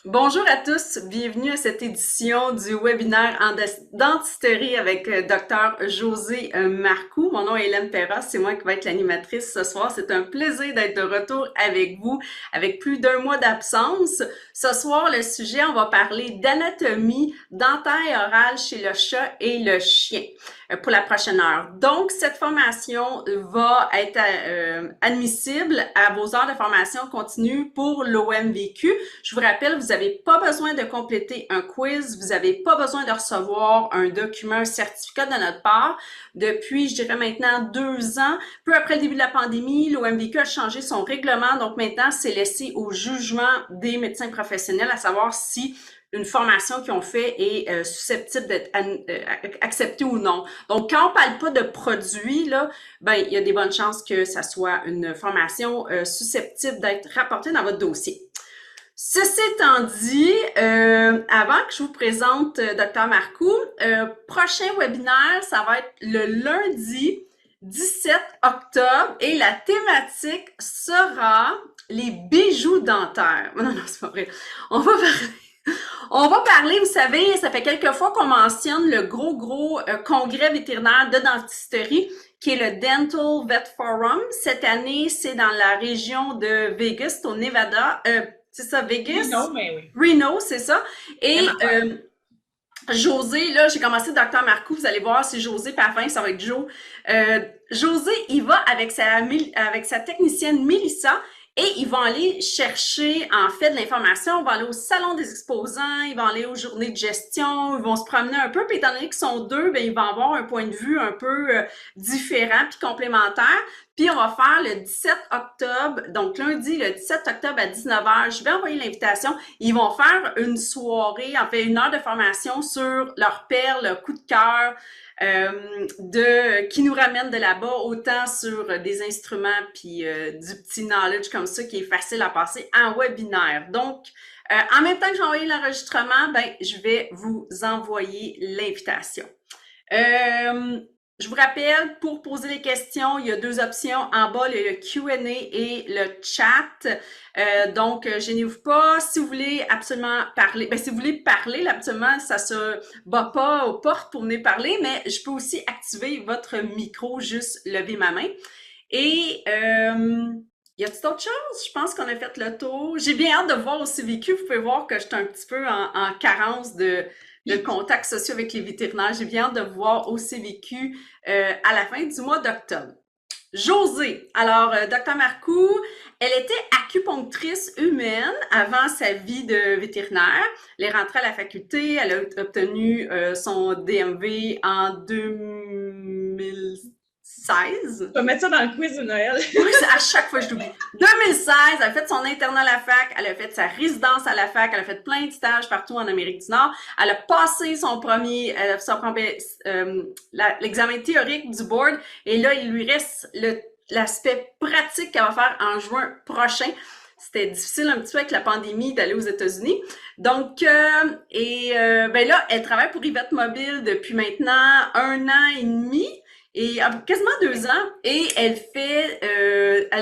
Bonjour à tous, bienvenue à cette édition du webinaire en dentisterie avec Dr José Marcoux. Mon nom est Hélène Perras, c'est moi qui vais être l'animatrice ce soir. C'est un plaisir d'être de retour avec vous avec plus d'un mois d'absence. Ce soir, le sujet, on va parler d'anatomie dentaire et orale chez le chat et le chien pour la prochaine heure. Donc, cette formation va être admissible à vos heures de formation continue pour l'OMVQ. Je vous rappelle, vous n'avez pas besoin de compléter un quiz, vous n'avez pas besoin de recevoir un document, un certificat de notre part. Depuis, je dirais maintenant 2 ans, peu après le début de la pandémie, l'OMVQ a changé son règlement, donc maintenant, c'est laissé au jugement des médecins professionnels à savoir si une formation qu'ils ont fait est susceptible d'être acceptée ou non. Donc, quand on parle pas de produit, là, ben, il y a des bonnes chances que ça soit une formation susceptible d'être rapportée dans votre dossier. Ceci étant dit, avant que je vous présente Dr Marcoux, prochain webinaire, ça va être le lundi 17 octobre et la thématique sera les bijoux dentaires. Non, non, c'est pas vrai. On va parler, on va parler, vous savez, ça fait quelques fois qu'on mentionne le gros congrès vétérinaire de dentisterie qui est le Dental Vet Forum. Cette année, c'est dans la région de Vegas, au Nevada. C'est ça, Oui, Vegas? non, mais oui. Reno, c'est ça. Et Même affaire. José, là, j'ai commencé Docteur Marcoux, vous allez voir, c'est José, puis à la fin, ça va être Joe. José, il va avec sa technicienne Mélissa et ils vont aller chercher, en fait, de l'information. Ils vont aller au salon des exposants, ils vont aller aux journées de gestion, ils vont se promener un peu. Puis étant donné qu'ils sont deux, ben, ils vont avoir un point de vue un peu différent puis complémentaire. Puis on va faire le 17 octobre, donc lundi, le 17 octobre à 19h. Je vais envoyer l'invitation. Ils vont faire une soirée, en fait, 1 heure de formation sur leur perle, leur coup de cœur, qui nous ramène de là-bas, autant sur des instruments puis du petit knowledge comme ça qui est facile à passer en webinaire. Donc, en même temps que j'ai envoyé l'enregistrement, ben, je vais vous envoyer l'invitation. Je vous rappelle, pour poser des questions, il y a 2 options. En bas, il y a le Q&A et le chat. Donc, gênez-vous pas. Si vous voulez absolument parler, ben, si vous voulez parler, là, absolument, ça se bat pas aux portes pour venir parler, mais je peux aussi activer votre micro, juste lever ma main. Et y a-t-il d'autres choses? Je pense qu'on a fait le tour. J'ai bien hâte de voir au CVQ. Vous pouvez voir que je suis un petit peu en carence de contacts sociaux avec les vétérinaires. J'ai bien hâte de voir au CVQ à la fin du mois d'octobre. Josée, alors Dr Marcoux, elle était acupunctrice humaine avant sa vie de vétérinaire. Elle est rentrée à la faculté, elle a obtenu son DMV en 2016. Je vais mettre ça dans le quiz de Noël. Oui, à chaque fois, je l'oublie. 2016, elle a fait son internat à la fac, elle a fait sa résidence à la fac, elle a fait plein de stages partout en Amérique du Nord. Elle a passé l'examen théorique du board et là, il lui reste l'aspect pratique qu'elle va faire en juin prochain. C'était difficile un petit peu avec la pandémie d'aller aux États-Unis. Donc, ben là, elle travaille pour Yvette Mobile depuis maintenant 1 an et demi et quasiment 2 ans. Et elle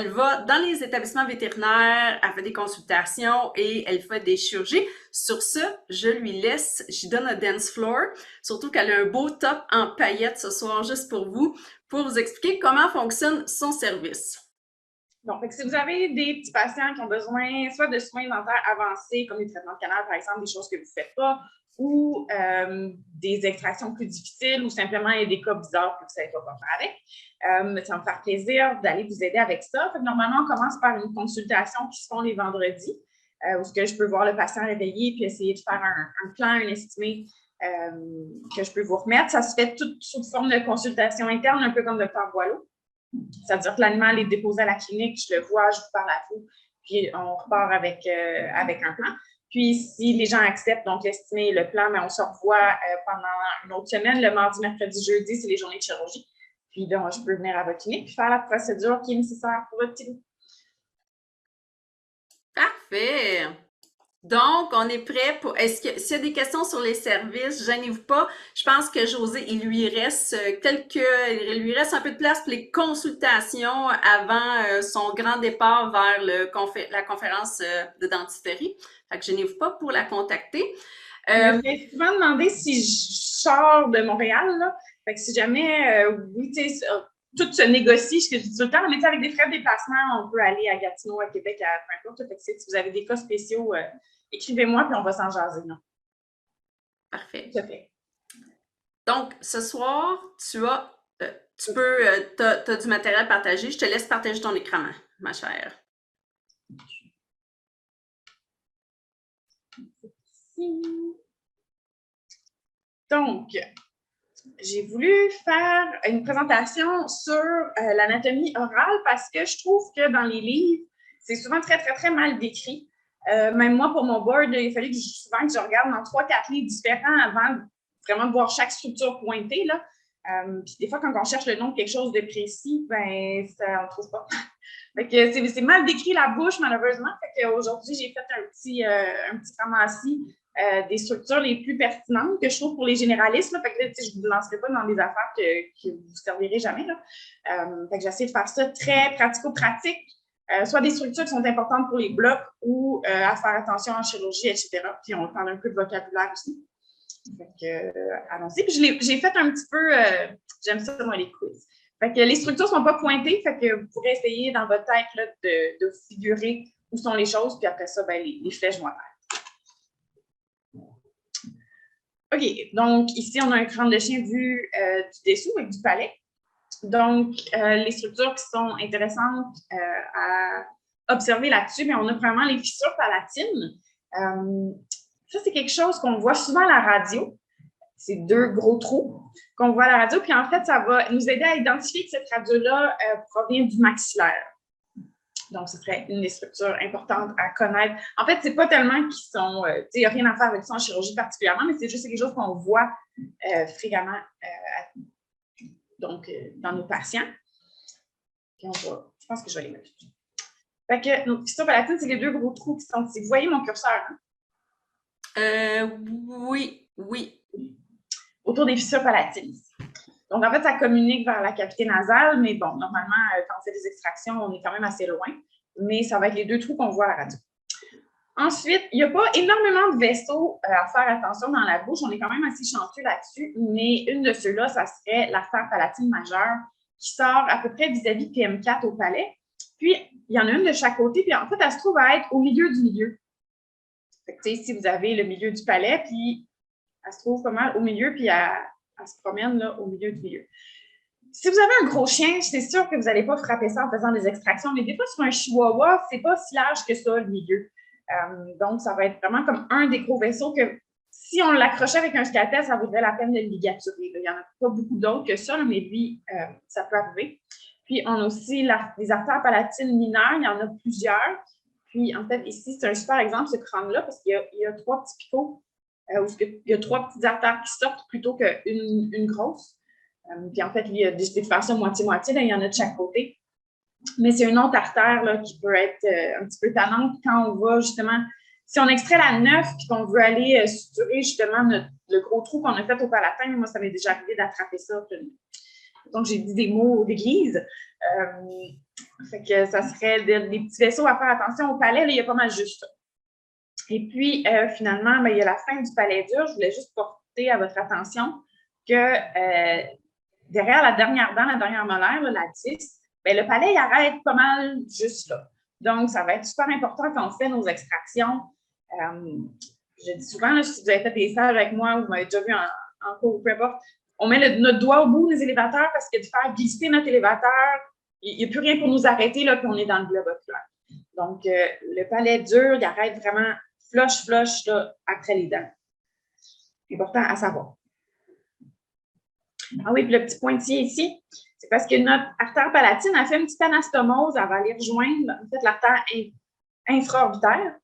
va dans les établissements vétérinaires, elle fait des consultations et elle fait des chirurgies. Sur ce, je lui laisse, je lui donne un dance floor. Surtout qu'elle a un beau top en paillettes ce soir juste pour vous expliquer comment fonctionne son service. Donc, si vous avez des petits patients qui ont besoin soit de soins dentaires avancés, comme des traitements de canal, par exemple, des choses que vous ne faites pas, ou des extractions plus difficiles, ou simplement il y a des cas bizarres que vous ne savez pas quoi faire avec, ça va me faire plaisir d'aller vous aider avec ça. Fait que normalement, on commence par une consultation qui se font les vendredis, où je peux voir le patient réveillé puis essayer de faire un plan, un estimé que je peux vous remettre. Ça se fait tout sous forme de consultation interne, un peu comme Dr Boileau. C'est-à-dire que l'animal est déposé à la clinique, je le vois, je vous parle à vous, puis on repart avec un plan. Puis, si les gens acceptent, donc l'estimé et le plan, mais on se revoit pendant une autre semaine, le mardi, mercredi, jeudi, c'est les journées de chirurgie. Puis, donc, je peux venir à votre clinique puis faire la procédure qui est nécessaire pour votre petit loup. Parfait! Donc, on est prêt pour. S'il y a des questions sur les services, gênez-vous pas. Je pense que José, il lui reste un peu de place pour les consultations avant son grand départ vers la conférence de dentisterie. Fait que gênez-vous pas pour la contacter. Je me fais souvent demander si je sors de Montréal, là. Fait que si jamais, oui, tu sais, tout se négocie, ce que je dis tout le temps, mais avec des frais de déplacement, on peut aller à Gatineau, à Québec, à peu importe. Fait que si vous avez des cas spéciaux, écrivez-moi, puis on va s'en jaser, non? Parfait. Tout à fait. Donc, ce soir, t'as du matériel partagé. Je te laisse partager ton écran, ma chère. Donc, j'ai voulu faire une présentation sur l'anatomie orale parce que je trouve que dans les livres, c'est souvent très, très, très mal décrit. Même moi, pour mon board, il a fallu souvent que je regarde dans 3-4 livres différents avant vraiment de voir chaque structure pointée, là. Puis des fois, quand on cherche le nom de quelque chose de précis, ben, on ne trouve pas. Fait que c'est mal décrit la bouche, malheureusement. Fait qu'aujourd'hui, j'ai fait un petit ramassis des structures les plus pertinentes que je trouve pour les généralistes. Là. Fait que là, je ne vous lancerai pas dans des affaires que vous ne servirez jamais. Là. Fait que j'essaie de faire ça très pratico-pratique, soit des structures qui sont importantes pour les blocs ou à faire attention en chirurgie, etc. Puis on parle un peu de vocabulaire aussi. Fait que, allons-y. Puis j'ai fait un petit peu, j'aime ça, moi, les quiz. Fait que les structures ne sont pas pointées, fait que vous pourrez essayer dans votre tête là, de figurer où sont les choses, puis après ça, ben, les flèches vont apparaître. OK, donc ici, on a un crâne de chien vu du dessous avec du palais. Donc, les structures qui sont intéressantes à observer là-dessus, bien, on a vraiment les fissures palatines. Ça, c'est quelque chose qu'on voit souvent à la radio. C'est 2 gros trous qu'on voit à la radio. Puis en fait, ça va nous aider à identifier que cette radio-là provient du maxillaire. Donc, ce serait une des structures importantes à connaître. En fait, c'est pas tellement qu'ils sont... il n'y a rien à faire avec ça en chirurgie particulièrement, mais c'est juste quelque chose qu'on voit fréquemment dans nos patients. Puis je pense que je vais les mettre. Fait que nos fissures palatines, c'est les 2 gros trous qui sont ici. Vous voyez mon curseur, hein? Oui. Autour des fissures palatines. Donc, en fait, ça communique vers la cavité nasale, mais bon, normalement, quand on fait des extractions, on est quand même assez loin, mais ça va être les 2 trous qu'on voit à la radio. Ensuite, il n'y a pas énormément de vaisseaux à faire attention dans la bouche. On est quand même assez chanceux là-dessus, mais une de ceux-là, ça serait l'artère palatine majeure qui sort à peu près vis-à-vis PM4 au palais. Puis, il y en a une de chaque côté, puis en fait, elle se trouve à être au milieu du milieu. Fait que, si vous avez le milieu du palais, puis elle se trouve pas mal au milieu, puis elle se promène là, au milieu du milieu. Si vous avez un gros chien, c'est sûr que vous n'allez pas frapper ça en faisant des extractions, mais des fois, sur un chihuahua, c'est pas si large que ça, le milieu. Donc, ça va être vraiment comme un des gros vaisseaux que, si on l'accrochait avec un scalpel, ça vaudrait la peine de le ligaturer. Il n'y en a pas beaucoup d'autres que ça, mais lui, ça peut arriver. Puis, on a aussi les artères palatines mineures, il y en a plusieurs. Puis, en fait, ici, c'est un super exemple, ce crâne-là, parce qu'il y a 3 petits picots. Où il y a 3 petites artères qui sortent plutôt qu'une grosse. Puis en fait, lui, il a décidé de faire ça moitié-moitié. Il y en a de chaque côté. Mais c'est une autre artère là, qui peut être un petit peu tannante quand on va justement, si on extrait la 9 et qu'on veut aller suturer justement le gros trou qu'on a fait au palatin. Moi, ça m'est déjà arrivé d'attraper ça. Donc, j'ai dit des mots d'église. Fait que ça serait des petits vaisseaux à faire attention au palais. Là, il y a pas mal juste ça. Et puis, finalement, il y a la fin du palais dur. Je voulais juste porter à votre attention que derrière la dernière dent, la dernière molaire, là, la 10, le palais, il arrête pas mal juste là. Donc, ça va être super important quand on fait nos extractions. Je dis souvent, là, si vous avez fait des stages avec moi ou vous m'avez déjà vu en cours ou peu importe, on met notre doigt au bout des élévateurs parce que de faire glisser notre élévateur, il n'y a plus rien pour nous arrêter, là, puis on est dans le globe oculaire. Donc, le palais dur, il arrête vraiment flush là, après les dents. Important à savoir. Ah oui, puis le petit pointillé ici, c'est parce que notre artère palatine a fait une petite anastomose, elle va aller rejoindre en fait, l'artère infraorbitaire.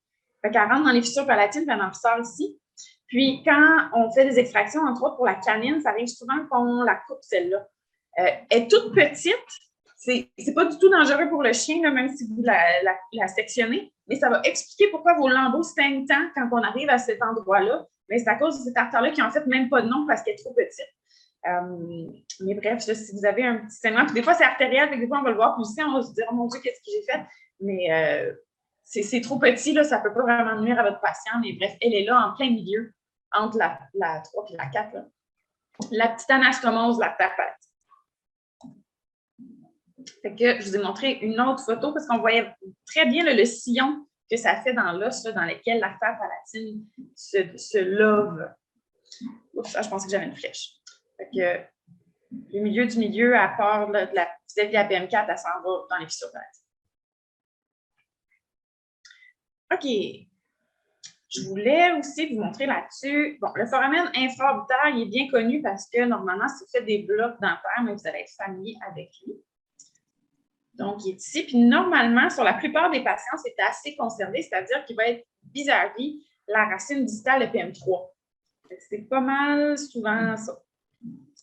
Fait qu'elle rentre dans les fissures palatines, puis elle en ressort ici. Puis quand on fait des extractions, entre autres pour la canine, ça arrive souvent qu'on la coupe celle-là. Elle est toute petite, c'est pas du tout dangereux pour le chien, là, même si vous la sectionnez, mais ça va expliquer pourquoi vos lambeaux saignent tant quand on arrive à cet endroit-là. Mais c'est à cause de cette artère-là qui en fait même pas de nom parce qu'elle est trop petite. Mais bref, là, si vous avez un petit saignement, puis des fois c'est artériel, des fois on va le voir, puis aussi on va se dire, oh mon Dieu, qu'est-ce que j'ai fait? Mais c'est trop petit, là, ça peut pas vraiment nuire à votre patient. Mais bref, elle est là en plein milieu, entre la 3 et la 4. Là. La petite anastomose, la tapate. Fait que je vous ai montré une autre photo parce qu'on voyait très bien là, le sillon que ça fait dans l'os, dans lequel l'artère palatine se love. Oups, je pensais que j'avais une flèche. Fait que le milieu du milieu, à part là, de la vis-à-vis de la PM4, elle s'en va dans les fissures palatines. OK. Je voulais aussi vous montrer là-dessus. Bon, le foramen infraorbitaire, il est bien connu parce que normalement, si vous faites des blocs dentaires, mais vous allez être familier avec lui. Donc, il est ici. Puis normalement, sur la plupart des patients, c'est assez conservé, c'est-à-dire qu'il va être vis-à-vis la racine distale de PM3. C'est pas mal souvent ça.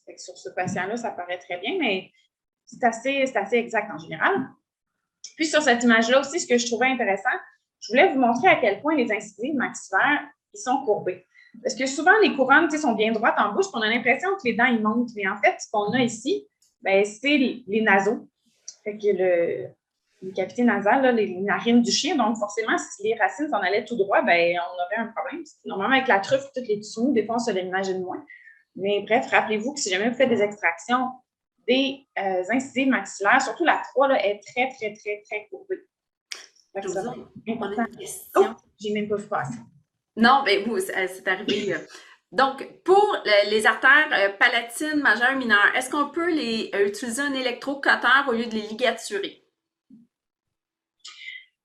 Fait que sur ce patient-là, ça paraît très bien, mais c'est assez exact en général. Puis sur cette image-là aussi, ce que je trouvais intéressant, je voulais vous montrer à quel point les incisives maxillaires, ils sont courbés. Parce que souvent, les couronnes sont bien droites en bouche, puis on a l'impression que les dents, ils montent. Mais en fait, ce qu'on a ici, c'est les nasaux. Fait que les cavités nasales, là, les narines du chien, donc forcément, si les racines s'en allaient tout droit, on aurait un problème. Normalement, avec la truffe, toutes les dessous, des fois, on se l'imagine moins. Mais bref, rappelez-vous que si jamais vous faites des extractions des incisives maxillaires, surtout la 3, là, est très, très, très, très courbée. Josée, on a une question. Oh, j'ai même pas vu passer. Non, ben vous, c'est arrivé. Donc, pour les artères palatines majeures mineures, est-ce qu'on peut utiliser un électrocuteur au lieu de les ligaturer?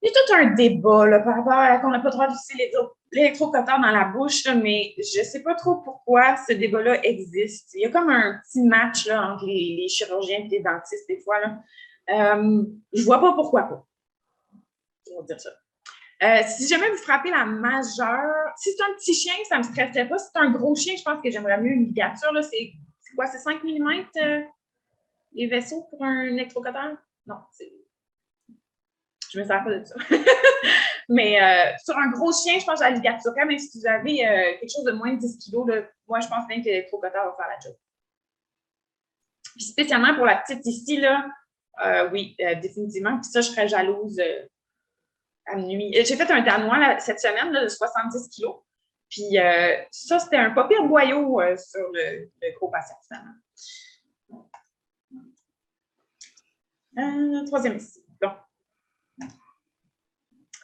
Il y a tout un débat là, par rapport à qu'on n'a pas le droit d'utiliser l'électrocuteur dans la bouche, là, mais je ne sais pas trop pourquoi ce débat-là existe. Il y a comme un petit match là, entre les chirurgiens et les dentistes des fois. Là. Je ne vois pas pourquoi pas. On va dire ça. Si jamais vous frappez la majeure, si c'est un petit chien, ça ne me stresserait pas. Si c'est un gros chien, je pense que j'aimerais mieux une ligature. Là. C'est quoi? C'est 5 mm les vaisseaux pour un électrocuteur? Non, c'est. Je ne me sers pas de ça. Mais sur un gros chien, je pense à la ligature. Même si vous avez quelque chose de moins de 10 kg, là, moi, je pense bien que l'électrocuteur va faire la job. Puis spécialement pour la petite ici, là, oui, définitivement. Puis ça, je serais jalouse à minuit. J'ai fait un danois là, cette semaine là, de 70 kg. Puis ça, c'était un pas pire boyau sur le gros patient, finalement. Troisième ici. Bon.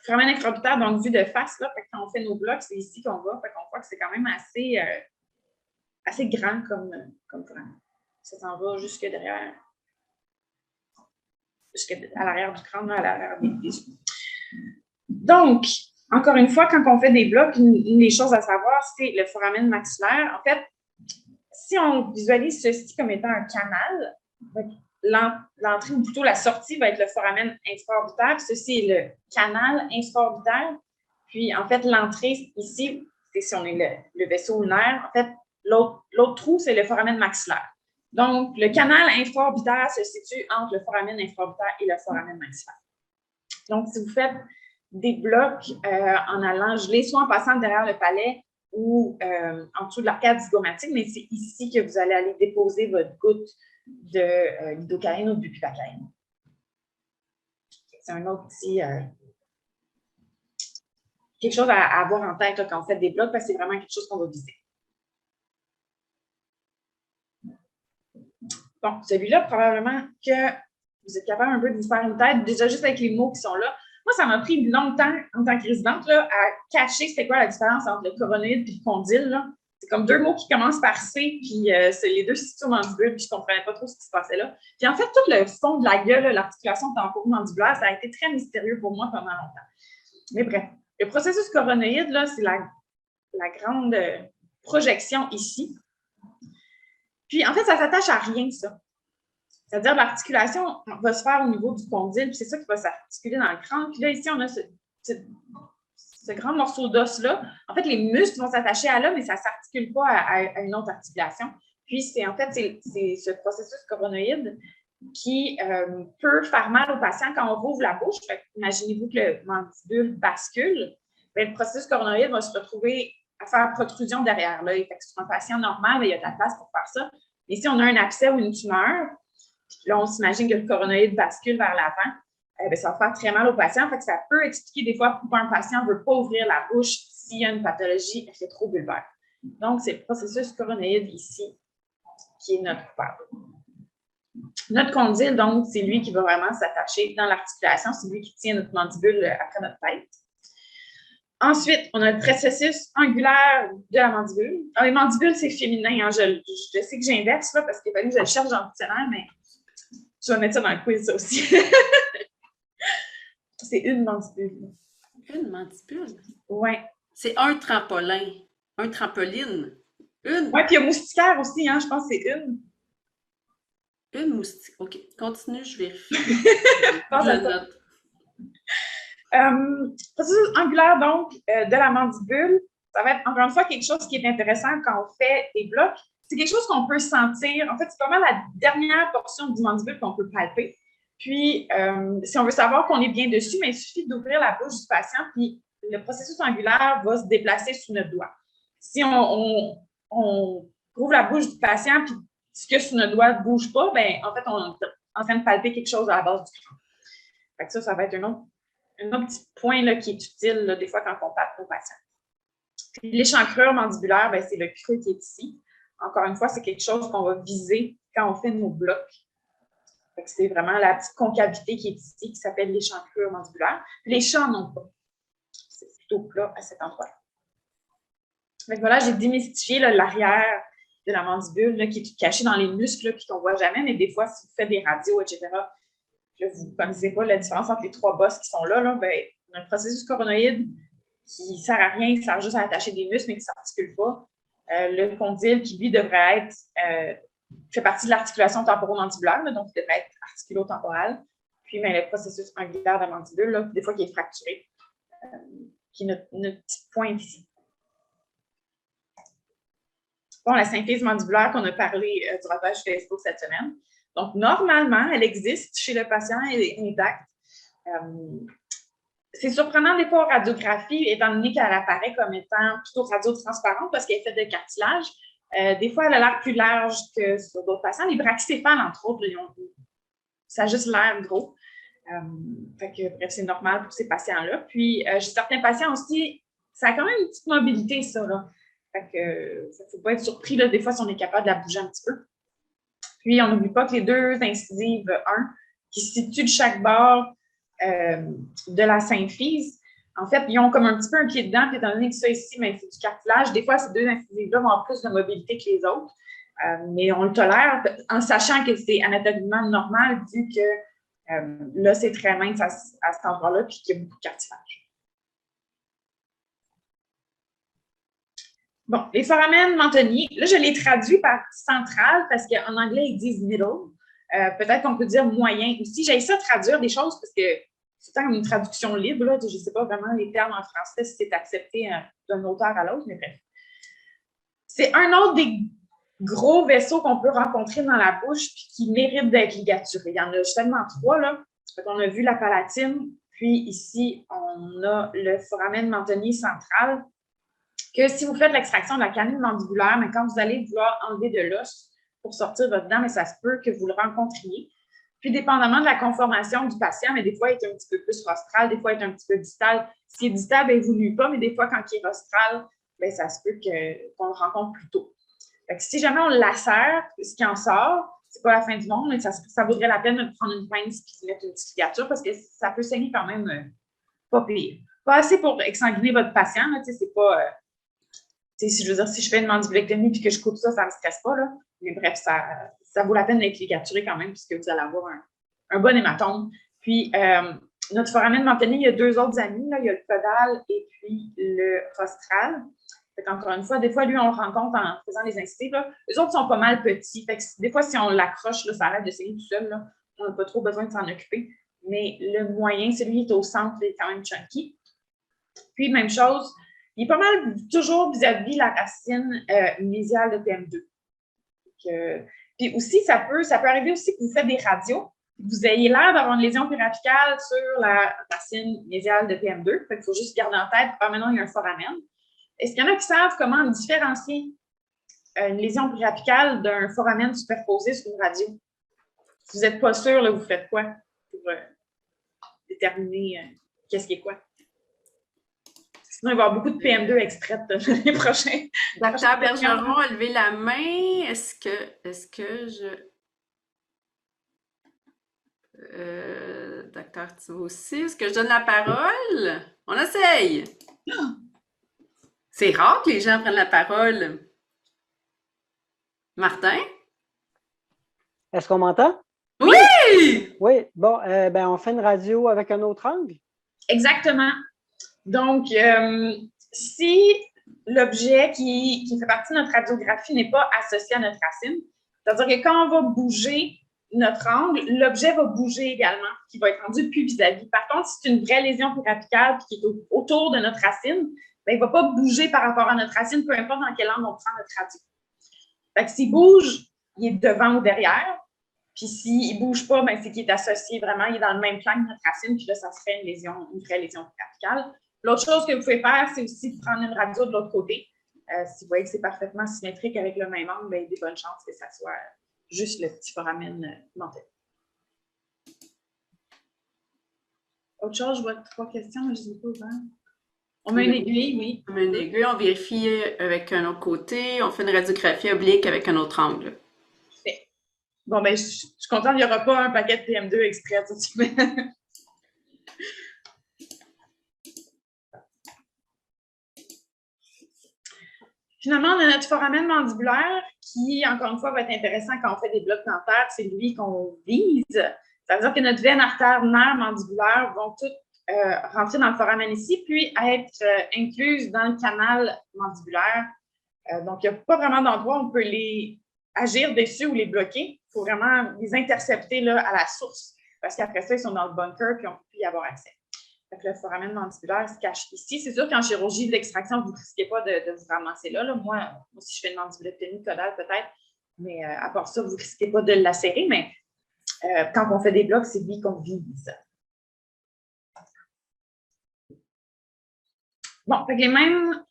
Foramen infraorbitaire, donc vue de face, là, quand on fait nos blocs, c'est ici qu'on va. Fait qu'on voit que c'est quand même assez grand comme foramen. Ça s'en va jusque derrière, à l'arrière du crâne, à l'arrière des yeux. Donc, encore une fois, quand on fait des blocs, une des choses à savoir, c'est le foramen maxillaire. En fait, si on visualise ceci comme étant un canal, l'entrée ou plutôt la sortie va être le foramen infraorbitaire. Ceci est le canal infraorbitaire. Puis, en fait, l'entrée ici, c'est si on est le vaisseau lunaire. En fait, l'autre trou, c'est le foramen maxillaire. Donc, le canal infraorbitaire se situe entre le foramen infraorbitaire et le foramen maxillaire. Donc, si vous faites des blocs en allant geler, soit en passant derrière le palais ou en dessous de l'arcade zygomatique, mais c'est ici que vous allez aller déposer votre goutte de lidocaïne ou de bupivacaïne. C'est un autre petit quelque chose à avoir en tête là, quand on fait des blocs, parce que c'est vraiment quelque chose qu'on va viser. Bon, celui-là, probablement que vous êtes capable un peu de vous faire une tête, déjà juste avec les mots qui sont là. Moi, ça m'a pris longtemps, en tant que résidente, là, à cacher c'était quoi la différence entre le coronoïde et le condyle. Là. C'est comme deux mots qui commencent par C, puis c'est les deux se situent au mandibule, puis je ne comprenais pas trop ce qui se passait là. Puis en fait, tout le fond de la gueule, l'articulation temporomandibulaire, ça a été très mystérieux pour moi pendant longtemps. Mais bref, le processus coronoïde, là, c'est la grande projection ici. Puis en fait, ça ne s'attache à rien, ça. C'est-à-dire l'articulation va se faire au niveau du condyle, puis c'est ça qui va s'articuler dans le crâne. Puis là, ici, on a ce grand morceau d'os-là. En fait, les muscles vont s'attacher à là, mais ça ne s'articule pas à une autre articulation. Puis, c'est ce processus coronoïde qui peut faire mal au patient quand on rouvre la bouche. Imaginez-vous que le mandibule bascule. Bien, le processus coronoïde va se retrouver à faire protrusion derrière l'œil. Sur un patient normal, bien, il y a de la place pour faire ça. Mais si on a un abcès ou une tumeur, puis là, on s'imagine que le coronoïde bascule vers l'avant, bien, ça va faire très mal au patient. Fait que ça peut expliquer des fois pourquoi un patient ne veut pas ouvrir la bouche s'il y a une pathologie rétrobulbaire. Donc, c'est le processus coronoïde ici qui est notre coupable. Notre condyle, donc, c'est lui qui va vraiment s'attacher dans l'articulation. C'est lui qui tient notre mandibule après notre tête. Ensuite, on a le processus angulaire de la mandibule. Alors, les mandibules, c'est féminin. Hein. Je sais que j'inverse là parce qu'il fallait que je le cherche dans le dictionnaire, mais je vais mettre ça dans le quiz, ça aussi. C'est une mandibule. Une mandibule? Oui. C'est un trampolin. Un trampoline. Une. Oui, puis il y a moustiquaire aussi, hein, je pense que c'est une. Une moustique. OK. Continue, je vérifie. Je note. Processus angulaire, donc, de la mandibule, ça va être, encore une fois, quelque chose qui est intéressant quand on fait des blocs. C'est quelque chose qu'on peut sentir. En fait, c'est vraiment la dernière portion du mandibule qu'on peut palper. Puis, si on veut savoir qu'on est bien dessus, mais il suffit d'ouvrir la bouche du patient, puis le processus angulaire va se déplacer sous notre doigt. Si on ouvre la bouche du patient, puis ce que sous notre doigt ne bouge pas, bien, en fait, on est en train de palper quelque chose à la base du crâne. Fait que ça va être un autre petit point là, qui est utile là, des fois quand on palpe nos patients. Puis l'échancrure mandibulaire, bien, c'est le creux qui est ici. Encore une fois, c'est quelque chose qu'on va viser quand on fait nos blocs. C'est vraiment la petite concavité qui est ici, qui s'appelle l'échancrure mandibulaire. Les chats n'ont pas. C'est plutôt plat à cet endroit-là. Donc voilà, j'ai démystifié l'arrière de la mandibule là, qui est caché dans les muscles puis qu'on ne voit jamais, mais des fois, si vous faites des radios, etc., là, vous ne connaissez pas la différence entre les trois bosses qui sont là, bien, on a un processus coronoïde qui ne sert à rien, qui sert juste à attacher des muscles, mais qui ne s'articule pas. Le condyle, qui lui devrait être, fait partie de l'articulation temporomandibulaire, donc il devrait être articulo-temporal. Puis le processus angulaire de la mandibule, là, des fois qui est fracturé, qui est notre petite pointe ici. Bon, la symphyse mandibulaire qu'on a parlé sur la page Facebook cette semaine. Donc, normalement, elle existe chez le patient, elle est intacte. C'est surprenant des fois en radiographie, étant donné qu'elle apparaît comme étant plutôt radiotransparente parce qu'elle est faite de cartilage. Des fois, elle a l'air plus large que sur d'autres patients. Les brachycéphales, entre autres, ça a juste l'air gros. Bref, c'est normal pour ces patients-là. Puis, chez certains patients aussi, ça a quand même une petite mobilité, ça. Là. Fait que ça ne faut pas être surpris, là, des fois, si on est capable de la bouger un petit peu. Puis, on n'oublie pas que les deux incisives 1, qui se situent de chaque bord de la symphyse, en fait, ils ont comme un petit peu un pied dedans, puis étant donné que ça ici, mais c'est du cartilage, des fois, ces deux incisives-là vont avoir plus de mobilité que les autres, mais on le tolère en sachant que c'est anatomiquement normal vu que là, c'est très mince à cet endroit-là, puis qu'il y a beaucoup de cartilage. Bon, les foramen Mantonii, là, je les traduis par central parce qu'en anglais, ils disent middle. Peut-être qu'on peut dire moyen aussi. J'ai essayé de traduire des choses parce que c'est comme une traduction libre. Là. Je ne sais pas vraiment les termes en français si c'est accepté d'un auteur à l'autre, mais bref. C'est un autre des gros vaisseaux qu'on peut rencontrer dans la bouche puis qui mérite d'être ligaturé. Il y en a seulement 3. Là. On a vu la palatine, puis ici, on a le foramen Mantonii central. Que si vous faites l'extraction de la canine mandibulaire, mais quand vous allez vouloir enlever de l'os pour sortir votre dent, mais ça se peut que vous le rencontriez. Puis, dépendamment de la conformation du patient, mais des fois, il est un petit peu plus rostral, des fois, il est un petit peu distal. S'il est distal, bien, il ne nuit pas, mais des fois, quand il est rostral, bien, ça se peut qu'on le rencontre plus tôt. Fait que si jamais on le lacère, ce qui en sort, c'est pas la fin du monde, mais ça vaudrait la peine de prendre une pince et de mettre une petite ligature parce que ça peut saigner quand même pas pire. Pas assez pour exsanguiner votre patient, là, c'est pas... je veux dire, si je fais une mandibulectomie et que je coupe ça, ça ne me stresse pas. Là. Mais bref, ça vaut la peine d'être ligaturé quand même puisque vous allez avoir un bon hématome. Puis, notre foramen Mantonii, il y a 2 autres amis. Là. Il y a le caudal et puis le rostral. Encore une fois, des fois, lui, on le rencontre en faisant les incisives. Les autres sont pas mal petits. Fait que des fois, si on l'accroche, ça arrête de saigner tout seul. Là. On n'a pas trop besoin de s'en occuper. Mais le moyen, celui qui est au centre, il est quand même chunky. Puis, même chose, il est pas mal toujours vis-à-vis la racine mésiale de PM2. Donc, Puis aussi, ça peut arriver aussi que vous faites des radios, vous ayez l'air d'avoir une lésion périapicale sur la racine médiale de PM2. Fait qu'il faut juste garder en tête, maintenant, il y a un foramen. Est-ce qu'il y en a qui savent comment différencier une lésion périapicale d'un foramen superposé sur une radio? Si vous n'êtes pas sûr, là, vous faites quoi pour déterminer qu'est-ce qui est quoi? Sinon, il va y avoir beaucoup de PM2 extraites l'année prochaine. Docteur Bergeron a levé la main. Est-ce que je... Docteur Thibault aussi. Est-ce que je donne la parole? On essaye! C'est rare que les gens prennent la parole. Martin? Est-ce qu'on m'entend? Oui! Oui. Bon, on fait une radio avec un autre angle? Exactement. Donc, si l'objet qui fait partie de notre radiographie n'est pas associé à notre racine, c'est-à-dire que quand on va bouger notre angle, l'objet va bouger également, qui va être rendu plus vis-à-vis. Par contre, si c'est une vraie lésion périapicale qui est autour de notre racine, il ne va pas bouger par rapport à notre racine, peu importe dans quel angle on prend notre radio. Fait que s'il bouge, il est devant ou derrière. Puis s'il ne bouge pas, c'est qu'il est associé vraiment, il est dans le même plan que notre racine, puis là, ça serait une vraie lésion périapicale. L'autre chose que vous pouvez faire, c'est aussi de prendre une radio de l'autre côté. Si vous voyez que c'est parfaitement symétrique avec le même angle, il y a des bonnes chances que ça soit juste le petit foramen denté. Autre chose, je vois 3 questions, mais je ne sais pas ouvert. On met une aiguille, oui. On met une aiguille, on vérifie avec un autre côté, on fait une radiographie oblique avec un autre angle. Parfait. Bon, je suis contente, il n'y aura pas un paquet de PM2 extrait tout de suite. Finalement, on a notre foramen mandibulaire qui, encore une fois, va être intéressant quand on fait des blocs dentaires. C'est lui qu'on vise. Ça veut dire que notre veine artère nerf mandibulaire vont toutes rentrer dans le foramen ici, puis être incluses dans le canal mandibulaire. Donc, il n'y a pas vraiment d'endroit où on peut les agir dessus ou les bloquer. Il faut vraiment les intercepter là, à la source, parce qu'après ça, ils sont dans le bunker, puis on ne peut plus y avoir accès. Donc, le foramen mandibulaire se cache ici. C'est sûr qu'en chirurgie d'extraction, vous ne risquez pas de vous ramasser là. Moi, si je fais une mandibulectomie caudale, peut-être, mais à part ça, vous ne risquez pas de le lacérer, mais quand on fait des blocs, c'est lui qu'on vise. Bon, fait que les mêmes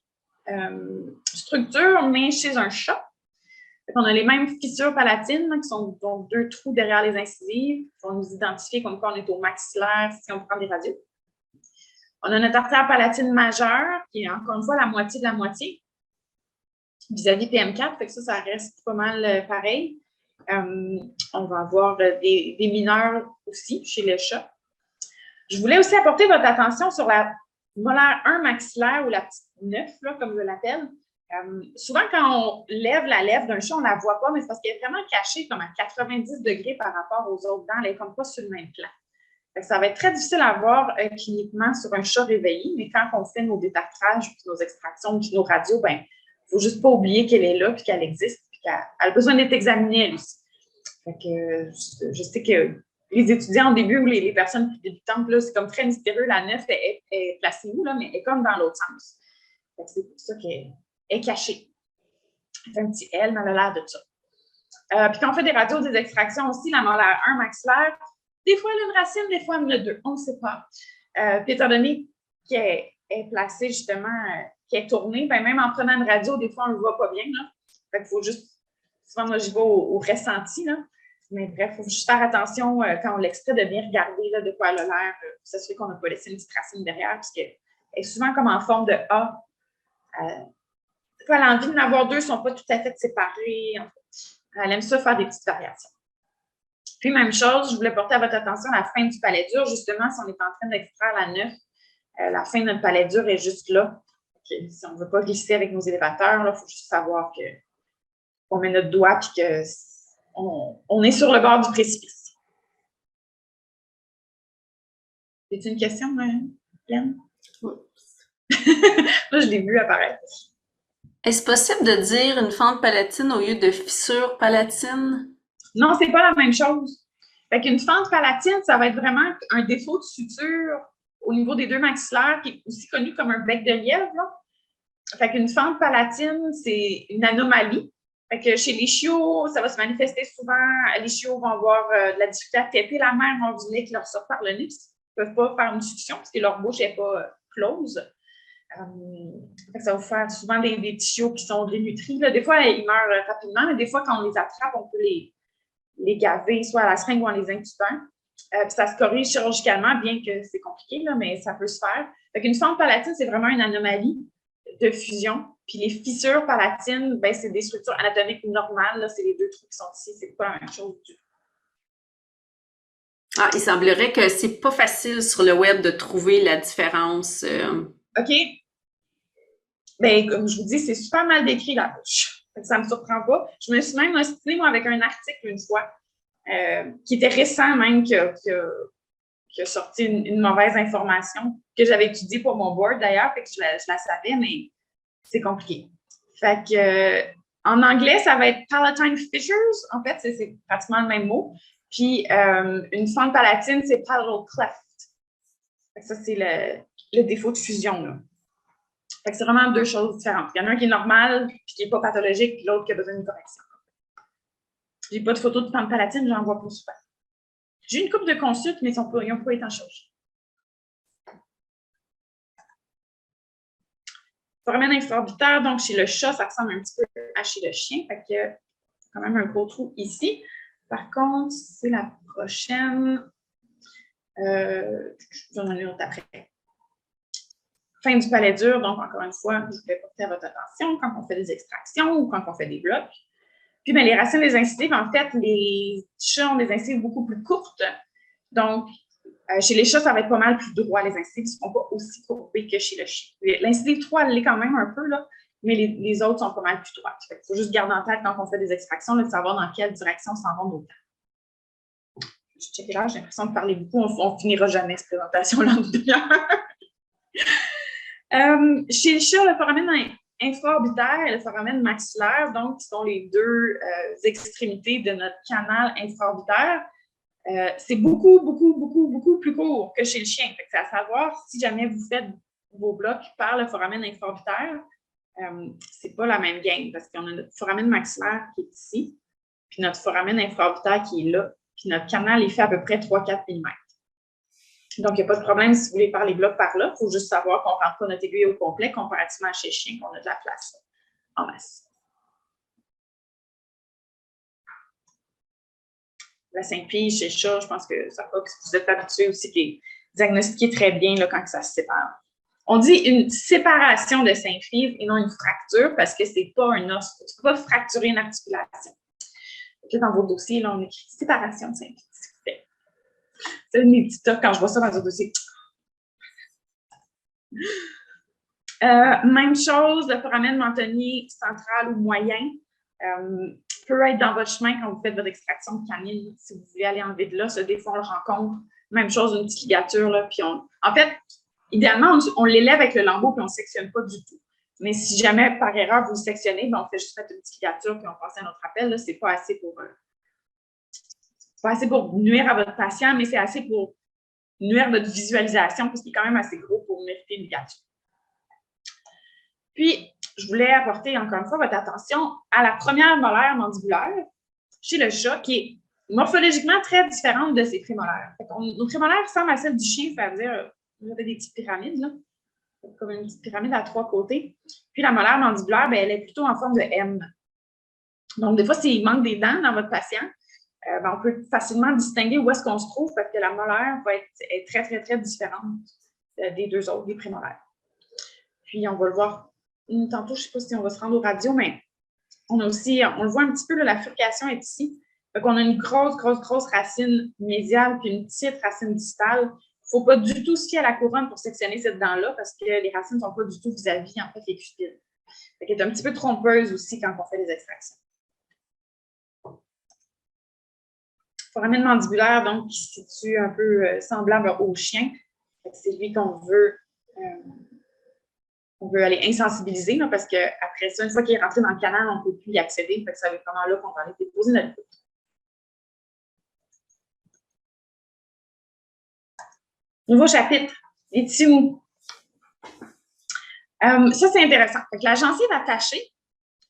structures, mais chez un chat. On a les mêmes fissures palatines, qui sont donc 2 trous derrière les incisives, qui vont nous identifier comme quoi on est au maxillaire si on prend des radios. On a notre artère palatine majeure, qui est encore une fois la moitié de la moitié, vis-à-vis PM4, fait que ça reste pas mal pareil. On va avoir des mineurs aussi chez le chat. Je voulais aussi apporter votre attention sur la molaire 1 maxillaire ou la petite 9, là, comme je l'appelle. Souvent, quand on lève la lèvre d'un chat, on ne la voit pas, mais c'est parce qu'elle est vraiment cachée comme à 90 degrés par rapport aux autres dents. Elle n'est comme pas sur le même plan. Ça va être très difficile à voir cliniquement sur un chat réveillé, mais quand on fait nos détartrages, puis nos extractions, puis nos radios, il ne faut juste pas oublier qu'elle est là, puis qu'elle existe, puis qu'elle a besoin d'être examinée, elle aussi. Fait que, je sais que les étudiants au début ou les personnes plus débutantes, là, c'est comme très mystérieux, la 9 est placée où, là, mais elle est comme dans l'autre sens. Fait que c'est pour ça qu'elle est cachée. Elle fait un petit L, mais elle a l'air de ça. Puis quand on fait des radios, des extractions aussi, la molaire 1 maxillaire, des fois, elle a une racine, des fois, elle en a 2. On ne sait pas. Puis, étant donné qu'elle est placée, justement, qu'elle est tournée, même en prenant une radio, des fois, on ne le voit pas bien. Là. Fait qu'il faut juste... Souvent, moi, j'y vais au ressenti. Là. Mais bref, il faut juste faire attention quand on l'extrait de bien regarder là, de quoi elle a l'air, pour s'assurer qu'on n'a pas laissé une petite racine derrière, puisqu'elle est souvent comme en forme de A. Des fois, elle a envie d'en avoir 2, elles ne sont pas tout à fait séparées. Elle aime ça faire des petites variations. Puis, même chose, je voulais porter à votre attention la fin du palais dur. Justement, si on est en train d'extraire la 9, la fin de notre palais dur est juste là. Donc, si on ne veut pas glisser avec nos élévateurs, il faut juste savoir qu'on met notre doigt et qu'on est sur le bord du précipice. C'est une question, Glenn? Là, je l'ai vu apparaître. Est-ce possible de dire une fente palatine au lieu de fissure palatine? Non, c'est pas la même chose. Fait qu'une fente palatine, ça va être vraiment un défaut de suture au niveau des 2 maxillaires, qui est aussi connu comme un bec de lièvre. Là. Fait qu'une fente palatine, c'est une anomalie. Fait que chez les chiots, ça va se manifester souvent. Les chiots vont avoir de la difficulté à téter la mère, vont du lait qui leur sort par le nez. Ils ne peuvent pas faire une succion parce que leur bouche n'est pas close. Ça va faire souvent des petits chiots qui sont dénutris. Là. Des fois, ils meurent rapidement, mais des fois, quand on les attrape, on peut les gaver, soit à la seringue ou en les incubant. Puis ça se corrige chirurgicalement, bien que c'est compliqué, là, mais ça peut se faire. Fait qu'une fente palatine, c'est vraiment une anomalie de fusion. Puis les fissures palatines, ben, c'est des structures anatomiques normales. Là, c'est les deux trous qui sont ici. C'est pas la même chose du tout. Ah, il semblerait que c'est pas facile sur le web de trouver la différence. OK. Ben, comme je vous dis, c'est super mal décrit la bouche. Ça ne me surprend pas. Je me suis même ostinée, moi, avec un article une fois, qui était récent même, qui a sorti une mauvaise information, que j'avais étudiée pour mon board d'ailleurs, fait que je la savais, mais c'est compliqué. Fait que en anglais, ça va être palatine fissures. En fait, c'est pratiquement le même mot. Puis une fente palatine, c'est palatal cleft. Fait que ça, c'est le défaut de fusion, là. Fait que c'est vraiment deux choses différentes. Il y en a un qui est normal, puis qui n'est pas pathologique, puis l'autre qui a besoin d'une correction. J'ai pas de photo de fente palatine, j'en vois pas souvent. J'ai une couple de consultes, mais ils n'ont pas été en charge. Foramen infraorbitaire, donc chez le chat, ça ressemble un petit peu à chez le chien. Fait que quand même un gros trou ici. Par contre, c'est la prochaine. J'en ai une autre après. Fin du palais dur, donc encore une fois, je vais porter à votre attention quand on fait des extractions ou quand on fait des blocs. Puis, bien, les racines des incisives, en fait, les chats ont des incisives beaucoup plus courtes. Donc, chez les chats, ça va être pas mal plus droit. Les incisives ne seront pas aussi courbées que chez le chien. L'incisive 3, elle l'est quand même un peu, là, mais les autres sont pas mal plus droites. Il faut juste garder en tête quand on fait des extractions, là, de savoir dans quelle direction s'en vont nos dents. Je check là, j'ai l'impression de parler beaucoup. On finira jamais cette présentation-là en demi-heure. Chez le chat, le foramen infraorbitaire et le foramen maxillaire, donc, qui sont les deux extrémités de notre canal infraorbitaire, c'est beaucoup, beaucoup, beaucoup, beaucoup plus court que chez le chien. C'est à savoir, si jamais vous faites vos blocs par le foramen infraorbitaire, c'est pas la même game parce qu'on a notre foramen maxillaire qui est ici, puis notre foramen infraorbitaire qui est là, puis notre canal est fait à peu près 3-4 mm. Donc, il n'y a pas de problème si vous voulez faire les blocs par là. Il faut juste savoir qu'on ne rentre pas notre aiguille au complet comparativement à chez le chien, qu'on a de la place en masse. La symphyse chez le chat, je pense que ça va que vous êtes habitués aussi qui est diagnostiqué très bien là, quand ça se sépare. On dit une séparation de symphyse et non une fracture parce que ce n'est pas un os. Tu ne peux pas fracturer une articulation. Là, dans vos dossiers, là, on écrit séparation de symphyse. C'est mes petits tocs quand je vois ça dans un dossier. Même chose, le foramen mentonnier central ou moyen peut être dans votre chemin quand vous faites votre extraction de canine. Si vous voulez aller enlever de l'os, des fois on le rencontre. Même chose, une petite ligature. Là, puis en fait, idéalement, on l'élève avec le lambeau puis on ne sectionne pas du tout. Mais si jamais par erreur vous le sectionnez, ben, on fait juste mettre une petite ligature puis on passe à notre appel. Ce n'est pas assez pour nuire à votre patient, mais c'est assez pour nuire à votre visualisation parce qu'il est quand même assez gros pour mériter une ligature. Puis, je voulais apporter encore une fois votre attention à la première molaire mandibulaire chez le chat qui est morphologiquement très différente de ses prémolaires. Nos prémolaires ressemblent à celles du chien, c'est-à-dire vous avez des petites pyramides, là, comme une petite pyramide à 3 côtés. Puis la molaire mandibulaire, ben, elle est plutôt en forme de M. Donc, des fois, s'il manque des dents dans votre patient, ben, on peut facilement distinguer où est-ce qu'on se trouve parce que la molaire va être très, très, très différente des deux autres, des prémolaires. Puis, on va le voir tantôt, je ne sais pas si on va se rendre au radio, mais on a aussi, on le voit un petit peu, là, la furcation est ici. Donc, on a une grosse, grosse, grosse racine médiale puis une petite racine distale. Il ne faut pas du tout se fier à la couronne pour sectionner cette dent-là parce que les racines ne sont pas du tout vis-à-vis, en fait, les cuspides. Elle est un petit peu trompeuse aussi quand on fait les extractions. Foramen mandibulaire, donc, qui se situe un peu semblable au chien. C'est lui qu'on veut aller insensibiliser là, parce qu'après ça, une fois qu'il est rentré dans le canal, on ne peut plus y accéder. Fait que ça va être vraiment là qu'on va aller déposer notre foot. Nouveau chapitre, les tissus mous. Ça, c'est intéressant. Fait que la gencive attachée,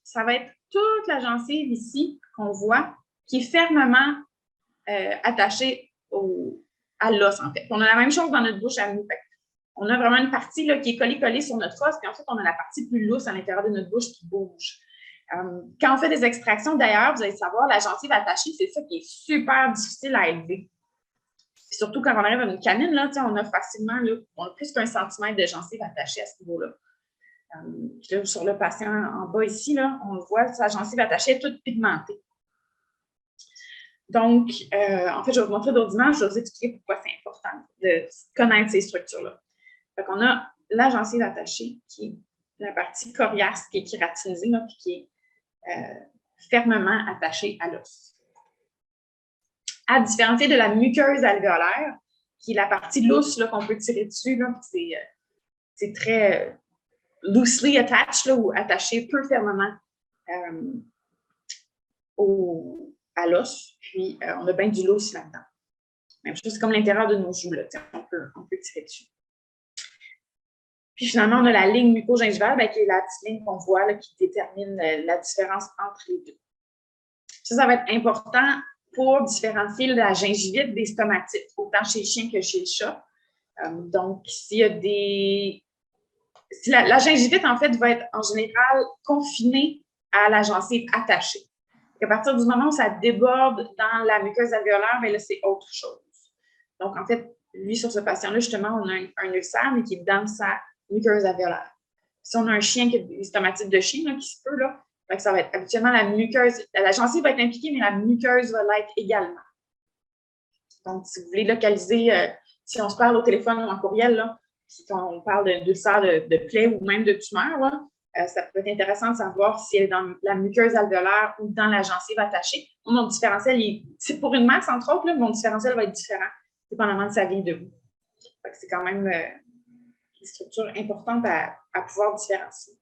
ça va être toute la gencive ici qu'on voit, qui est fermement attachée à l'os, en fait. On a la même chose dans notre bouche à nous. On a vraiment une partie là, qui est collée sur notre os, puis ensuite, on a la partie plus lousse à l'intérieur de notre bouche qui bouge. Quand on fait des extractions, d'ailleurs, vous allez savoir, la gencive attachée, c'est ça qui est super difficile à élever. Puis surtout quand on arrive à une canine, là, on a facilement on a plus qu'1 centimètre de gencive attachée à ce niveau-là. Là, sur le patient en bas ici, là, on le voit, sa gencive attachée est toute pigmentée. Donc, en fait, je vais vous montrer d'autres images, je vais vous expliquer pourquoi c'est important de connaître ces structures-là. Fait qu'on a la gencive attachée, qui est la partie coriace, qui est kératinisée, là, puis qui est fermement attachée à l'os. À différencier de la muqueuse alvéolaire, qui est la partie lousse qu'on peut tirer dessus, c'est très loosely attached, là, ou attaché peu fermement à l'os, puis on a bien du lousse là-dedans. Même chose, c'est comme l'intérieur de nos joues, là, on peut tirer dessus. Puis finalement, on a la ligne muco-gingivale, qui est la petite ligne qu'on voit là, qui détermine la différence entre les deux. Ça va être important pour différencier la gingivite des stomatites, autant chez le chien que chez le chat. Donc, s'il y a des... La gingivite, en fait, va être en général confinée à la gencive attachée. À partir du moment où ça déborde dans la muqueuse alvéolaire, bien là, c'est autre chose. Donc, en fait, lui, sur ce patient-là, justement, on a un ulcère, mais qui est dans sa muqueuse alvéolaire. Si on a un chien qui a des stomatites de chien, là, qui se peut, là, ça va être habituellement la muqueuse. La gencive va être impliquée, mais la muqueuse va l'être également. Donc, si vous voulez localiser, si on se parle au téléphone ou en courriel, là, si on parle d'ulcère de plaie ou même de tumeur, là, ça peut être intéressant de savoir si elle est dans la muqueuse alvéolaire ou dans la gencive attachée. Mon différentiel, c'est pour une masse, entre autres, là, mon différentiel va être différent, dépendamment de sa vie debout. C'est quand même une structure importante à pouvoir différencier.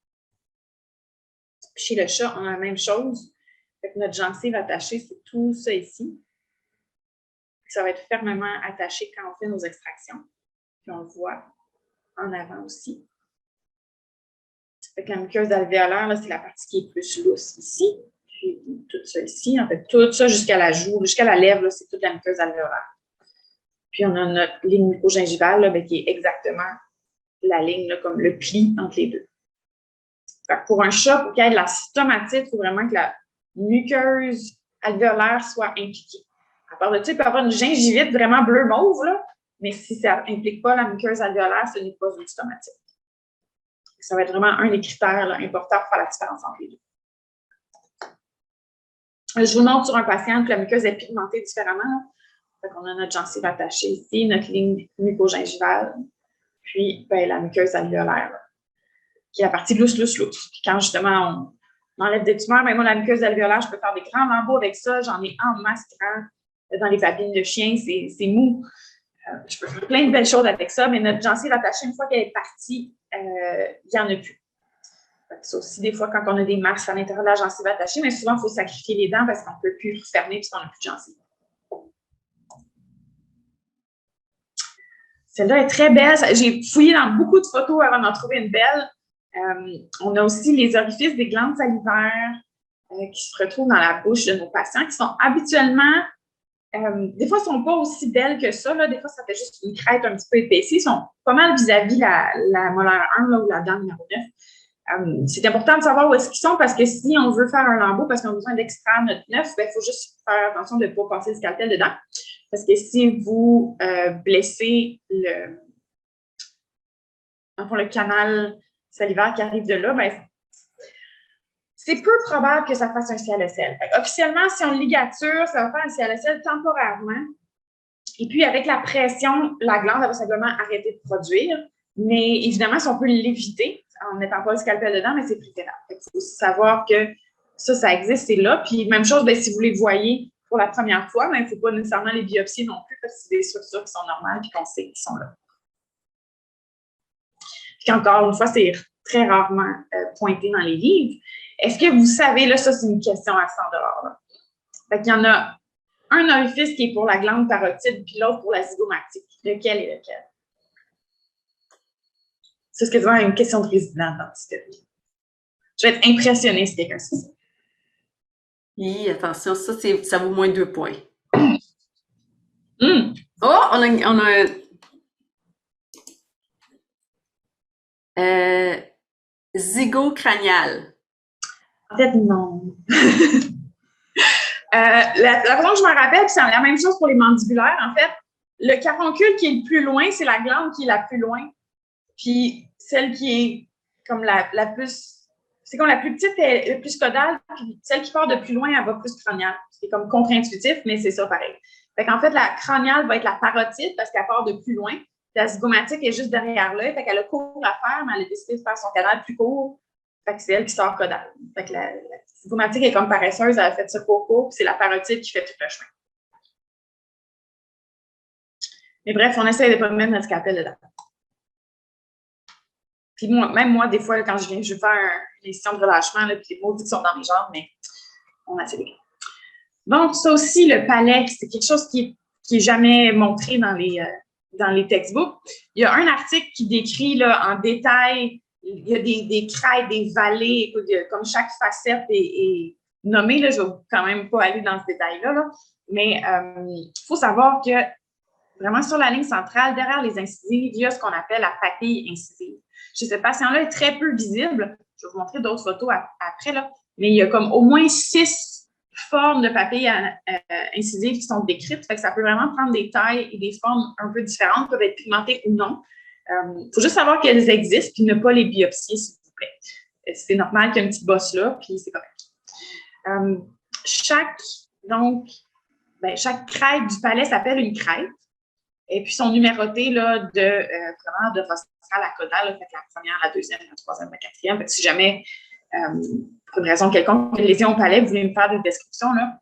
Chez le chat, on a la même chose. Fait que notre gencive attachée, c'est tout ça ici. Ça va être fermement attaché quand on fait nos extractions. Puis on le voit en avant aussi. Fait que la muqueuse alvéolaire, c'est la partie qui est plus lousse ici. Puis tout ça ici. En fait, tout ça jusqu'à la joue, jusqu'à la lèvre, c'est toute la muqueuse alvéolaire. Puis on a notre ligne muco-gingivale qui est exactement la ligne là, comme le pli entre les deux. Fait que pour un chat, pour qu'il y ait de la stomatite, il faut vraiment que la muqueuse alvéolaire soit impliquée. À part de ça, il peut y avoir une gingivite vraiment bleu-mauve, là, mais si ça n'implique pas la muqueuse alvéolaire, ce n'est pas une stomatite. Ça va être vraiment un des critères là, importants pour faire la différence entre les deux. Je vous montre sur un patient que la muqueuse est pigmentée différemment. Fait qu'on a notre gencive attachée ici, notre ligne muco-gingivale, puis la muqueuse alvéolaire, là, qui est la partie lousse. Puis quand justement on enlève des tumeurs, moi, la muqueuse alvéolaire, je peux faire des grands lambeaux avec ça. J'en ai en masse grand dans les papilles de chien, c'est mou. Je peux faire plein de belles choses avec ça, mais notre gencive attachée, une fois qu'elle est partie, il n'y en a plus. C'est aussi des fois quand on a des masses à l'intérieur de la gencive attachée, mais souvent, il faut sacrifier les dents parce qu'on ne peut plus refermer puisqu'on n'a plus de gencive. Celle-là est très belle. J'ai fouillé dans beaucoup de photos avant d'en trouver une belle. On a aussi les orifices des glandes salivaires qui se retrouvent dans la bouche de nos patients, qui sont habituellement, des fois, ne sont pas aussi belles que ça. Là. Des fois, ça fait juste une crête un petit peu épaissie. Ils sont pas mal vis-à-vis la molaire 1 là, ou la dent numéro 9. C'est important de savoir où est-ce qu'ils sont parce que si on veut faire un lambeau parce qu'on a besoin d'extraire notre 9, il faut juste faire attention de ne pas passer le scalpel dedans. Parce que si vous blessez le canal salivaire qui arrive de là, c'est peu probable que ça fasse un CLSL. Officiellement, si on ligature, ça va faire un CLSL temporairement. Et puis, avec la pression, la glande va simplement arrêter de produire. Mais évidemment, si on peut l'éviter en ne mettant pas le scalpel dedans, c'est préférable. Il faut aussi savoir que ça existe, c'est là. Puis, même chose, si vous les voyez pour la première fois, il ne faut pas nécessairement les biopsier non plus parce que c'est des structures qui sont normales et qu'on sait qu'ils sont là. Puis encore une fois, c'est très rarement pointé dans les livres. Est-ce que vous savez, là, ça, c'est une question à 100 $. Fait qu'il y en a un orifice qui est pour la glande parotide, puis l'autre pour la zygomatique. Lequel est lequel? C'est quasiment une question de résident dans cette vie. Je vais être impressionnée si quelqu'un sait ça. Attention, ça vaut moins 2 points. Hum. Oh, on a zygocranial. En fait, non. La façon que je me rappelle, c'est la même chose pour les mandibulaires. En fait, le caroncule qui est le plus loin, c'est la glande qui est la plus loin. Puis celle qui est comme la plus... C'est comme la plus petite est le plus caudale, puis celle qui part de plus loin, elle va plus crâniale. C'est comme contre-intuitif, mais c'est ça pareil. Fait qu'en fait, la crâniale va être la parotide parce qu'elle part de plus loin. Puis la zygomatique est juste derrière l'œil. Fait qu'elle a court à faire, mais elle a décidé de faire son canal plus court. Fait que c'est elle qui sort caudale. Fait que la zygomatique est comme paresseuse, elle a fait ça court, puis c'est la parotide qui fait tout le chemin. Mais bref, on essaie de ne pas mettre notre scalpel dedans. Puis même moi, des fois, là, quand je veux faire une session de relâchement, là, puis les mots qui sont dans mes jambes, mais on a assez de. Donc, ça aussi, le palais, c'est quelque chose qui est jamais montré dans les textbooks. Il y a un article qui décrit là, en détail, il y a des crêtes, des vallées, écoute, comme chaque facette est nommée. Là, je ne vais quand même pas aller dans ce détail-là, là, mais il faut savoir que vraiment sur la ligne centrale, derrière les incisives, il y a ce qu'on appelle la papille incisive. Chez ce patient-là, il est très peu visible. Je vais vous montrer d'autres photos après, là. Mais il y a comme au moins 6 formes de papilles incisives qui sont décrites. Fait que ça peut vraiment prendre des tailles et des formes un peu différentes, peuvent être pigmentées ou non. Il faut juste savoir qu'elles existent puis ne pas les biopsier, s'il vous plaît. C'est normal qu'il y ait une petite bosse là, puis c'est correct. Chaque crête du palais s'appelle une crête. Et puis, sont numérotés là, vraiment de rostrale à caudale, fait que la première, la deuxième, la troisième, la quatrième. Fait que si jamais, pour une raison quelconque, une lésion au palais, vous voulez me faire des descriptions, là,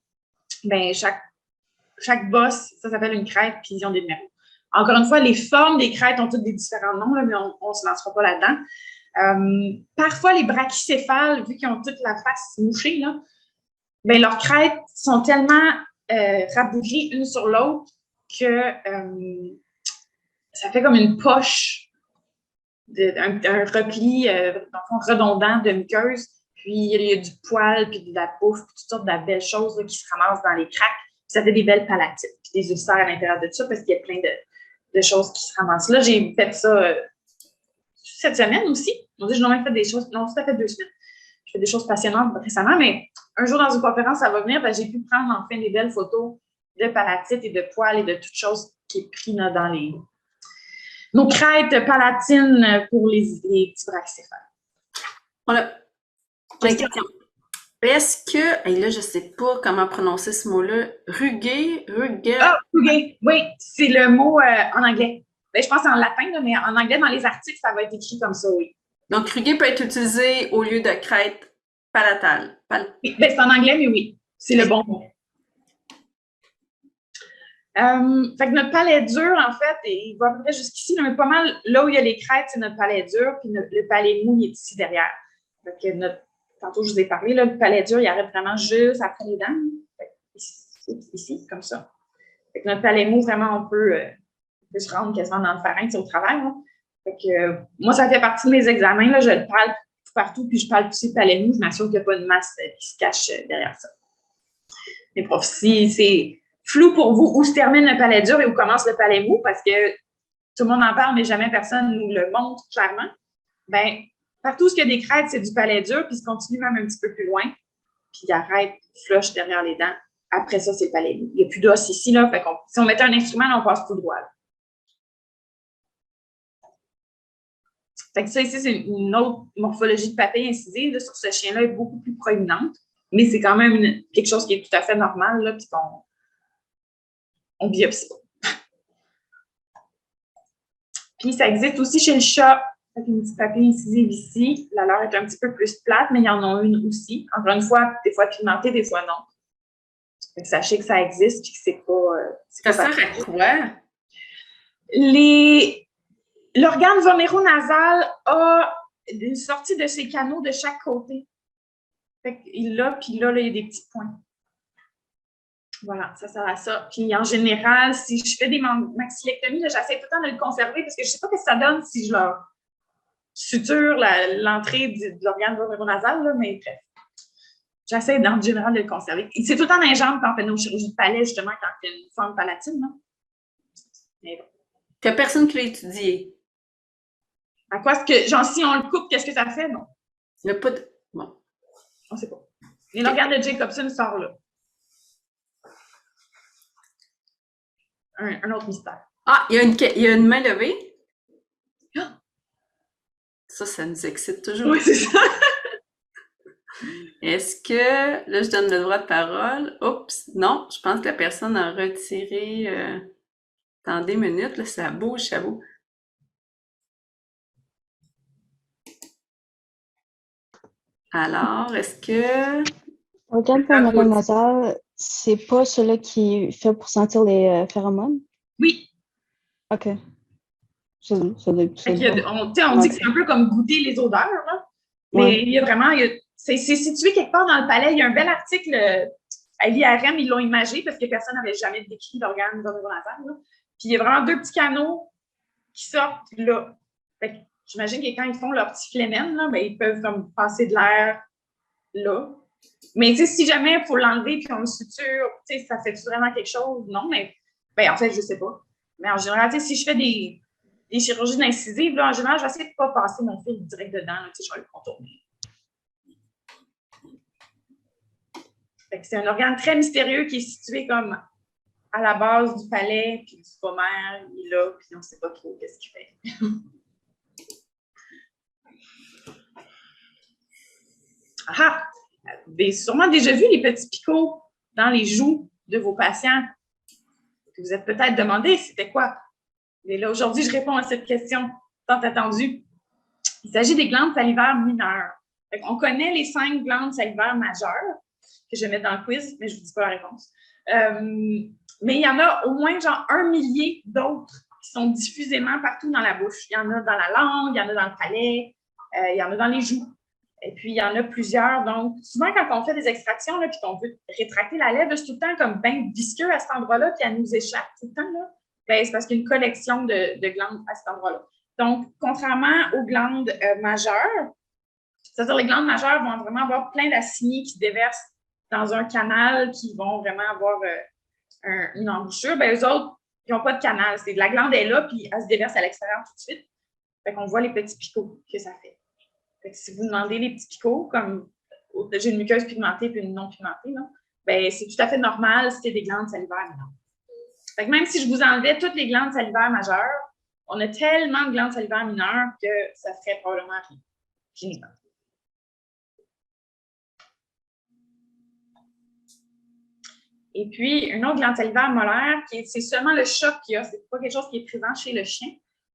ben, chaque bosse, ça s'appelle une crête, puis ils ont des numéros. Encore une fois, les formes des crêtes ont toutes des différents noms, là, mais on ne se lancera pas là-dedans. Parfois, les brachycéphales, vu qu'ils ont toute la face mouchée, là, ben, leurs crêtes sont tellement rabougries une sur l'autre que ça fait comme une poche, un repli dans le fond, redondant de muqueuse. Puis il y a du poil, puis de la bouffe, puis toutes sortes de belles choses là, qui se ramassent dans les craques. Puis ça fait des belles palatites, puis des ulcères à l'intérieur de tout ça parce qu'il y a plein de choses qui se ramassent. Là, j'ai fait ça cette semaine aussi. On dit, j'ai même fait des choses. Non, ça fait 2 semaines. Je fais des choses passionnantes récemment, mais un jour dans une conférence, ça va venir, parce que j'ai pu prendre enfin des belles photos de palatites et de poils et de toutes choses qui est pris là, dans nos crêtes palatines pour les petits brachycéphales. On a une question. Est-ce que, et là, je ne sais pas comment prononcer ce mot-là, rugué? Ah, rugué, oui, c'est le mot en anglais. Ben, je pense en latin, là, mais en anglais, dans les articles, ça va être écrit comme ça, oui. Donc, rugué peut être utilisé au lieu de crête palatale. Oui, ben, c'est en anglais, mais oui, c'est le bon mot. Fait que notre palais dur, en fait, il va à peu près jusqu'ici, mais pas mal, là où il y a les crêtes, c'est notre palais dur, puis le palais mou, il est ici derrière. Fait que tantôt, je vous ai parlé, là, le palais dur, il arrive vraiment juste après les dents. Ici, comme ça. Fait que notre palais mou, vraiment, on peut se rendre quasiment dans le pharynx au travail. Hein. Fait que moi, ça fait partie de mes examens, là, je le parle partout, puis je parle aussi de palais mou, je m'assure qu'il n'y a pas de masse qui se cache derrière ça. Mais prof, si c'est flou pour vous où se termine le palais dur et où commence le palais mou, parce que tout le monde en parle, mais jamais personne nous le montre clairement, bien, partout où il y a des crêtes, c'est du palais dur, puis il se continue même un petit peu plus loin, puis il arrête, flush derrière les dents. Après ça, c'est le palais mou. Il n'y a plus d'os ici, là, fait si on mettait un instrument, là, on passe tout droit. Là. Fait que ça, ici, c'est une autre morphologie de papille incisive. Là, sur ce chien-là, est beaucoup plus proéminente, mais c'est quand même quelque chose qui est tout à fait normal, là, puis on biopsie pas. Puis ça existe aussi chez le chat. Fait une petite papille incisive ici. La leur est un petit peu plus plate, mais il y en a une aussi. Encore une fois, des fois pigmentée, des fois non. Fait que sachez que ça existe et que c'est pas. Ça sert à quoi? L'organe voméronasal a une sortie de ses canaux de chaque côté. Fait qu'il l'a, puis là, il y a des petits points. Voilà, ça sert à ça. Puis en général, si je fais des maxillectomies, j'essaie tout le temps de le conserver parce que je ne sais pas ce que ça donne si je leur suture l'entrée de l'organe voméronasal, mais bref. J'essaie, en général, de le conserver. C'est tout le temps dans les jambes quand on fait nos chirurgies de palais, justement, quand il y a une forme palatine, là. Mais bon. T'as personne qui l'a étudié. À quoi est-ce que, genre, si on le coupe, qu'est-ce que ça fait? Non, Il n'y a pas de... Bon. on ne sait pas. Et l'organe de Jacobson sort là. Un autre mystère. Ah, il y a une main levée. Ah! Ça nous excite toujours. Oui, c'est ça. Est-ce que... Là, je donne le droit de parole. Oups, non, je pense que la personne a retiré... Attendez une minute, là, ça bouge, ça bouge. Alors, est-ce que... Organe pulmonaire nasal, c'est pas celui qui est fait pour sentir les phéromones? Oui. OK. Ça doit on dit que c'est un peu comme goûter les odeurs, là. Mais Ouais. il y a vraiment... c'est situé quelque part dans le palais. Il y a un bel article à l'IRM, ils l'ont imagé parce que personne n'avait jamais décrit l'organe nasal, là. Puis il y a vraiment 2 petits canaux qui sortent là. Fait que j'imagine que quand ils font leur petit phlémène, là, ben, ils peuvent comme passer de l'air là. Mais si jamais il faut l'enlever puis on le suture, ça fait vraiment quelque chose? Non, mais ben, en fait, je ne sais pas. Mais en général, si je fais des chirurgies d'incisives, là, en général, je vais essayer de ne pas passer mon fil direct dedans. Là, je vais le contourner. Fait que c'est un organe très mystérieux qui est situé comme à la base du palais, puis du pomère, il est là, puis on ne sait pas trop qu'est-ce qu'il fait. Ah! Vous avez sûrement déjà vu les petits picots dans les joues de vos patients. Vous vous êtes peut-être demandé c'était quoi. Mais là, aujourd'hui, je réponds à cette question tant attendue. Il s'agit des glandes salivaires mineures. On connaît les 5 glandes salivaires majeures que je vais mettre dans le quiz, mais je ne vous dis pas la réponse. Mais il y en a au moins genre 1 millier d'autres qui sont diffusément partout dans la bouche. Il y en a dans la langue, il y en a dans le palais, il y en a dans les joues. Et puis, il y en a plusieurs. Donc, souvent, quand on fait des extractions et qu'on veut rétracter la lèvre, c'est tout le temps comme bien visqueux à cet endroit-là, puis elle nous échappe tout le temps. Là. Ben, c'est parce qu'il y a une collection de glandes à cet endroit-là. Donc, contrairement aux glandes majeures, c'est-à-dire les glandes majeures vont vraiment avoir plein d'acinis qui se déversent dans un canal, qui vont vraiment avoir une embouchure. Ben, eux autres, ils n'ont pas de canal. C'est de la glande est là, puis elle se déverse à l'extérieur tout de suite. Fait qu'on voit les petits picots que ça fait. Fait que si vous demandez les petits picots, comme j'ai une muqueuse pigmentée et une non pigmentée, là, ben, c'est tout à fait normal si c'est des glandes salivaires mineures. Fait que même si je vous enlevais toutes les glandes salivaires majeures, on a tellement de glandes salivaires mineures que ça ferait probablement rien. Cliniquement. Et puis, une autre glande salivaire molaire, c'est seulement le chat qui a, c'est pas quelque chose qui est présent chez le chien,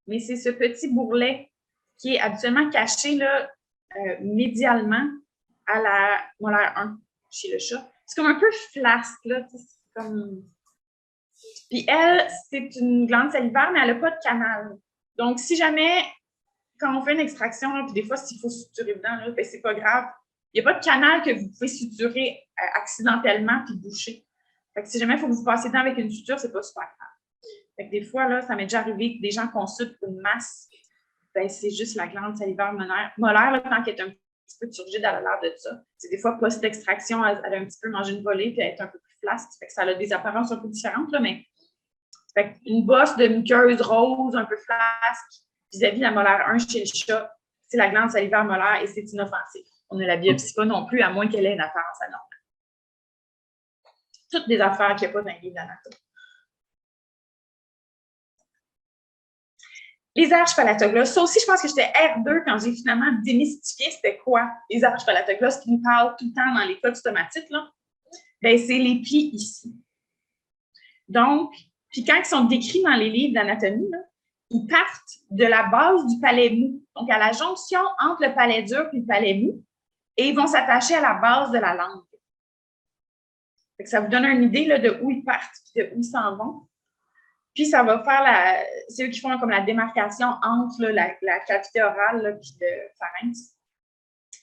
mais c'est ce petit bourrelet qui est habituellement caché là, médialement à la molaire 1 chez le chat. C'est comme un peu flasque, là. Comme... Puis elle, c'est une glande salivaire, mais elle n'a pas de canal. Donc, si jamais, quand on fait une extraction, là, puis des fois, s'il faut suturer dedans, là, ben, c'est pas grave. Il n'y a pas de canal que vous pouvez suturer accidentellement puis boucher. Fait que si jamais il faut que vous passiez dedans avec une suture, c'est pas super grave. Fait que des fois, là, ça m'est déjà arrivé que des gens consultent une masse. Ben, c'est juste la glande salivaire molaire là, quand elle est un petit peu turgide à l'air de ça. C'est des fois, post-extraction, elle a un petit peu mangé une volée puis elle est un peu plus flasque. Fait que ça a des apparences un peu différentes, là, mais fait une bosse de muqueuse rose, un peu flasque, vis-à-vis de la molaire 1 chez le chat, c'est la glande salivaire molaire et c'est inoffensif. On ne la biopsie pas non plus, à moins qu'elle ait une apparence anormale. Toutes des affaires qu'il n'y a pas dans les livres d'anatomie. Les arches palatoglosses, ça aussi, je pense que j'étais R2 quand j'ai finalement démystifié c'était quoi les arches palatoglosses qui nous parlent tout le temps dans les codes stomatiques. Ben, c'est les plis ici. Donc, puis quand ils sont décrits dans les livres d'anatomie, ils partent de la base du palais mou, donc à la jonction entre le palais dur et le palais mou, et ils vont s'attacher à la base de la langue. Fait que ça vous donne une idée là, de où ils partent et de où ils s'en vont. Puis ça va faire c'est eux qui font comme la démarcation entre là, la cavité orale et le pharynx.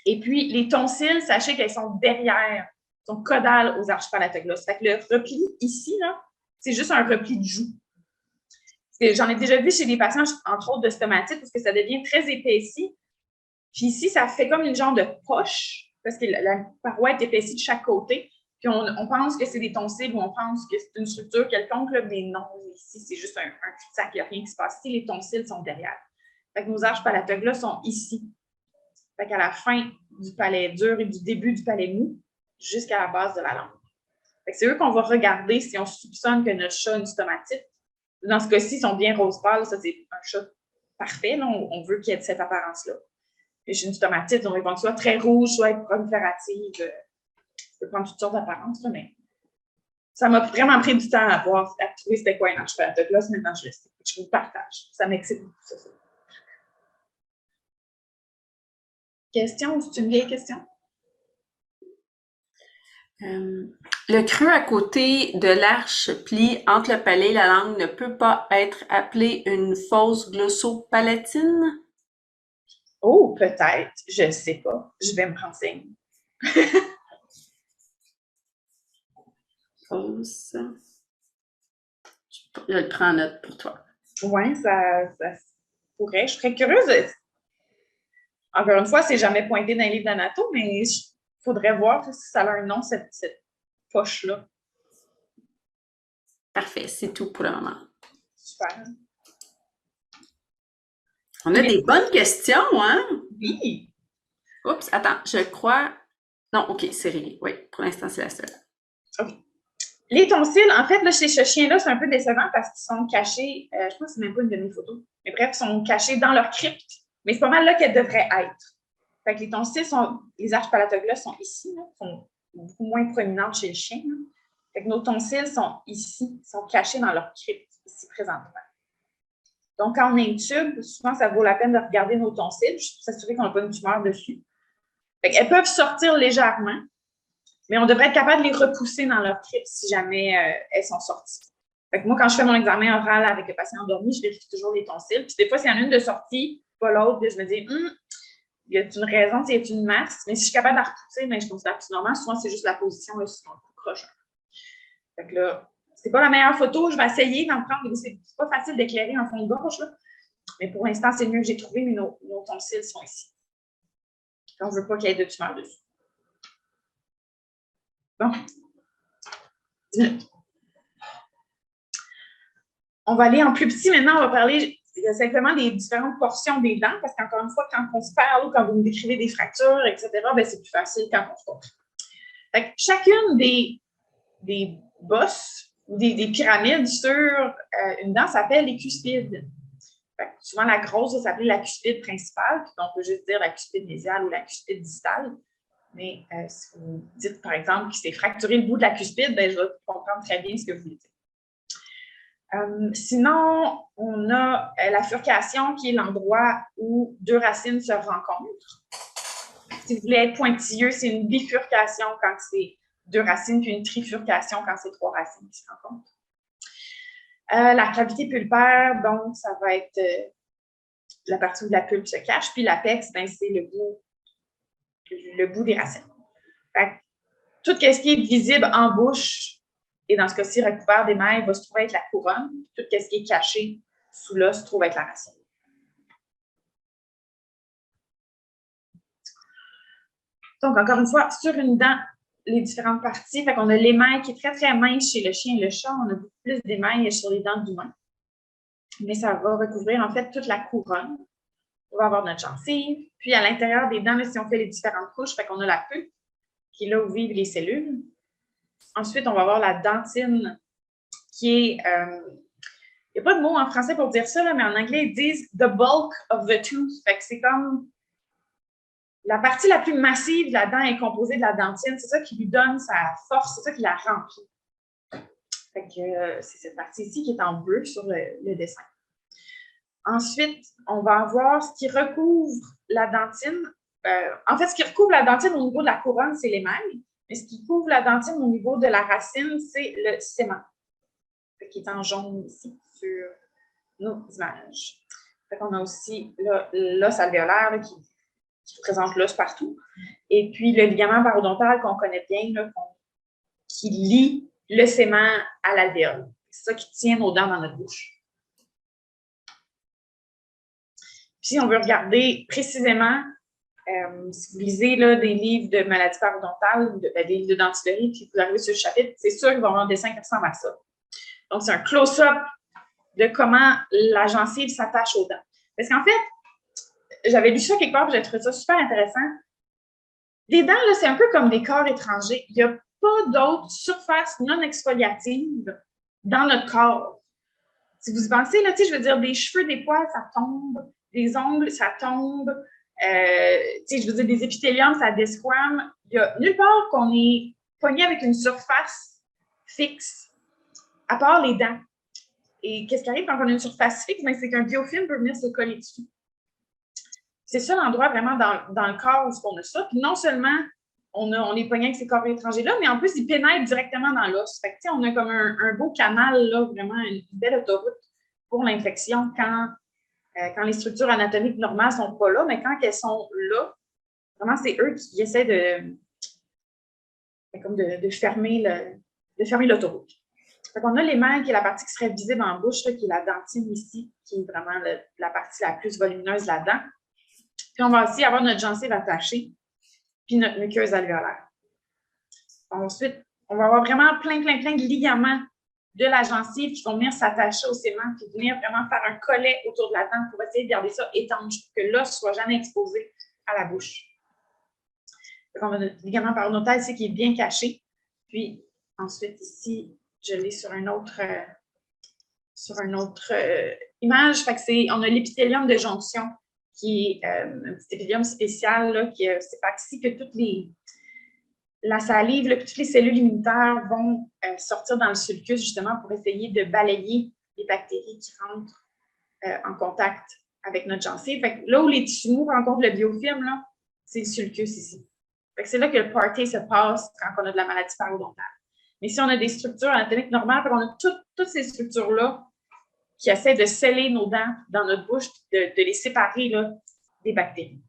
Et puis les tonsilles, sachez qu'elles sont derrière, sont caudales aux arches palatoglosses. Fait que le repli ici, là, c'est juste un repli de joue. J'en ai déjà vu chez des patients, entre autres de stomatite, parce que ça devient très épaissi. Puis ici, ça fait comme une genre de poche. parce que la paroi est épaissie de chaque côté. Puis on pense que c'est des tonsilles ou on pense que c'est une structure quelconque, là, mais non, ici, c'est juste un cul-de-sac, il n'y a rien qui se passe. Ici, les tonsilles sont derrière. Fait que nos arches palatoglottes sont ici. Fait qu'à la fin du palais dur et du début du palais mou, jusqu'à la base de la langue. Fait que c'est eux qu'on va regarder si on soupçonne que notre chat a une stomatite. Dans ce cas-ci, ils sont bien rose pâle, ça c'est un chat parfait, là, on veut qu'il y ait cette apparence-là. Et chez une stomatite, on va soit très rouge, soit être proliférative. Ça peut prendre toutes sortes d'apparences, mais ça m'a vraiment pris du temps à voir, à trouver c'était quoi une arche palatoglotte. Maintenant, je le sais. Je vous le partage. Ça m'excite beaucoup, ça. Question? C'est une vieille question? Le creux à côté de l'arche plie entre le palais et la langue ne peut pas être appelé une fosse glossopalatine? Oh, peut-être. Je ne sais pas. Je vais me renseigner. Fosse. Je le prends en note pour toi. Oui, ça pourrait. Je serais curieuse. Encore une fois, c'est jamais pointé dans les livres d'anato, mais il faudrait voir si ça a un nom, cette poche-là. Parfait, c'est tout pour le moment. Super. On a des bonnes questions, hein? Oui. Oups, attends, je crois... Non, OK, c'est réglé. Oui, pour l'instant, c'est la seule. OK. Les tonsilles, en fait, là, chez ce chien-là, c'est un peu décevant parce qu'ils sont cachés, je pense que c'est même pas une de mes photos, mais bref, ils sont cachés dans leur crypte. Mais c'est pas mal là qu'elles devraient être. Fait que les tonsilles les arches palatoglottes sont ici, là, sont beaucoup moins proéminentes chez le chien. Là. Fait que nos tonsilles sont ici, sont cachés dans leur crypte, ici présentement. Donc, quand on intube, souvent, ça vaut la peine de regarder nos tonsilles, juste pour s'assurer qu'on n'a pas une tumeur dessus. Fait qu'elles peuvent sortir légèrement, mais on devrait être capable de les repousser dans leur crypte si jamais elles sont sorties. Fait que moi, quand je fais mon examen oral avec le patient endormi, je vérifie toujours les tonsilles. Puis des fois, s'il y en a une de sortie, pas l'autre, je me dis, il y a une raison, il y a une masse. Mais si je suis capable de la repousser, mais je considère que c'est normal. Souvent, c'est juste la position, là, sinon, on croche. Fait que là, c'est pas la meilleure photo. Je vais essayer d'en prendre. C'est pas facile d'éclairer en fond de gorge, là. Mais pour l'instant, c'est le mieux que j'ai trouvé, mais nos tonsilles sont ici. On ne veut pas qu'il y ait de tumeur dessus. Bon. 10 minutes. On va aller en plus petit maintenant. On va parler simplement des différentes portions des dents, parce qu'encore une fois, quand on se parle ou quand vous me décrivez des fractures, etc., ben, c'est plus facile quand on se comprend. Chacune des bosses ou des pyramides sur une dent s'appelle les cuspides. Souvent, la grosse va s'appeler la cuspide principale, puis on peut juste dire la cuspide mésiale ou la cuspide distale. Mais si vous dites, par exemple, qu'il s'est fracturé le bout de la cuspide, ben, je vais comprendre très bien ce que vous voulez dire. Sinon, on a la furcation, qui est l'endroit où deux racines se rencontrent. Si vous voulez être pointilleux, c'est une bifurcation quand c'est deux racines, puis une trifurcation quand c'est trois racines qui se rencontrent. La cavité pulpaire, donc, ça va être la partie où la pulpe se cache, puis l'apex, ben, c'est le bout des racines. Fait, tout ce qui est visible en bouche, et dans ce cas-ci, recouvert d'émail, va se trouver être la couronne. Tout ce qui est caché sous l'os se trouve être la racine. Donc, encore une fois, sur une dent, les différentes parties. Fait qu'on a l'émail qui est très, très mince chez le chien et le chat. On a beaucoup plus d'émail sur les dents d'humain. Mais ça va recouvrir, en fait, toute la couronne. On va avoir notre gencive. Puis, à l'intérieur des dents, là, si on fait les différentes couches, fait qu'on a la pulpe, qui est là où vivent les cellules. Ensuite, on va avoir la dentine, qui est... il n'y a pas de mot en français pour dire ça, là, mais en anglais, ils disent « the bulk of the tooth ». Fait que c'est comme... La partie la plus massive de la dent est composée de la dentine. C'est ça qui lui donne sa force, c'est ça qui la remplit. Fait que c'est cette partie ici qui est en bleu sur le dessin. Ensuite, on va avoir ce qui recouvre la dentine. En fait, ce qui recouvre la dentine au niveau de la couronne, c'est l'émail. Mais ce qui couvre la dentine au niveau de la racine, c'est le sément, qui est en jaune ici sur nos images. Fait qu'on a aussi l'os alvéolaire là, qui présente l'os partout. Et puis le ligament parodontal qu'on connaît bien, là, qui lie le sément à l'alvéole. C'est ça qui tient nos dents dans notre bouche. Puis si on veut regarder précisément Si vous lisez là, des livres de maladies parodontales, des livres de dentisterie, puis vous arrivez sur le chapitre, c'est sûr qu'il va y avoir un dessin qui ressemble à ça. Donc, c'est un close-up de comment la gencive s'attache aux dents. Parce qu'en fait, j'avais lu ça quelque part, et j'ai trouvé ça super intéressant. Les dents, là, c'est un peu comme des corps étrangers. Il n'y a pas d'autres surfaces non exfoliatives dans notre corps. Si vous y pensez, là, je veux dire, des cheveux, des poils, ça tombe, des ongles, ça tombe, je veux dire, des épithéliums, ça desquame. Il n'y a nulle part qu'on est pogné avec une surface fixe, à part les dents. Et qu'est-ce qui arrive quand on a une surface fixe? Ben, c'est qu'un biofilm peut venir se coller dessus. C'est ça l'endroit vraiment dans le corps où on a ça. Puis non seulement on est pogné avec ces corps étrangers-là, mais en plus, ils pénètrent directement dans l'os. Fait que, on a comme un beau canal, là, vraiment une belle autoroute pour l'infection quand les structures anatomiques normales ne sont pas là, mais quand elles sont là, vraiment, c'est eux qui essaient de fermer l'autoroute. Fait qu'on a l'émail, qui est la partie qui serait visible en bouche, là, qui est la dentine ici, qui est vraiment la partie la plus volumineuse là-dedans. Puis on va aussi avoir notre gencive attachée, puis notre muqueuse alvéolaire. Ensuite, on va avoir vraiment plein de ligaments de la gencive qui vont venir s'attacher au ciment, puis venir vraiment faire un collet autour de la dent pour essayer de garder ça étanche, pour que l'os ne soit jamais exposé à la bouche. Donc, on a notre ligament parodontal ici qui est bien caché. Puis ensuite, ici, je l'ai sur une autre image. Fait que on a l'épithélium de jonction, qui est un petit épithélium spécial, là, c'est ici que la salive, là, puis toutes les cellules immunitaires vont sortir dans le sulcus justement pour essayer de balayer les bactéries qui rentrent en contact avec notre gencive. Fait que là où les tissus mous rencontrent le biofilm, là, c'est le sulcus ici. Fait que c'est là que le party se passe quand on a de la maladie parodontale. Mais si on a des structures anatomiques normales, on a toutes ces structures-là qui essaient de sceller nos dents dans notre bouche, de les séparer là, des bactéries.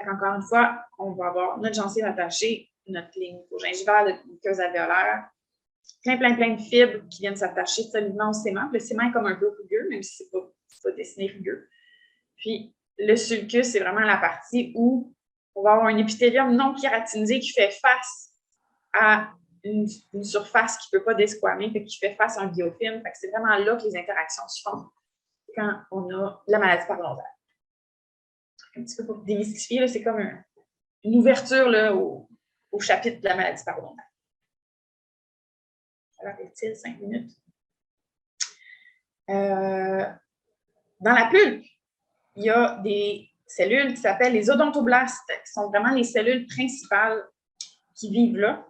Encore une fois, on va avoir notre gencive attachée, notre ligne gingivale, notre muqueuse alvéolaire, plein de fibres qui viennent s'attacher solidement au ciment. Le ciment est comme un peu rugueux, même si ce n'est pas dessiné rugueux. Puis, le sulcus, c'est vraiment la partie où on va avoir un épithélium non kératinisé qui fait face à une surface qui ne peut pas desquamer, qui fait face à un biofilm. C'est vraiment là que les interactions se font quand on a la maladie parodontale. Un petit peu pour démystifier, là, c'est comme une ouverture là, au chapitre de la maladie parodontale. Alors, est-il 5 minutes? Dans la pulpe, il y a des cellules qui s'appellent les odontoblastes, qui sont vraiment les cellules principales qui vivent là.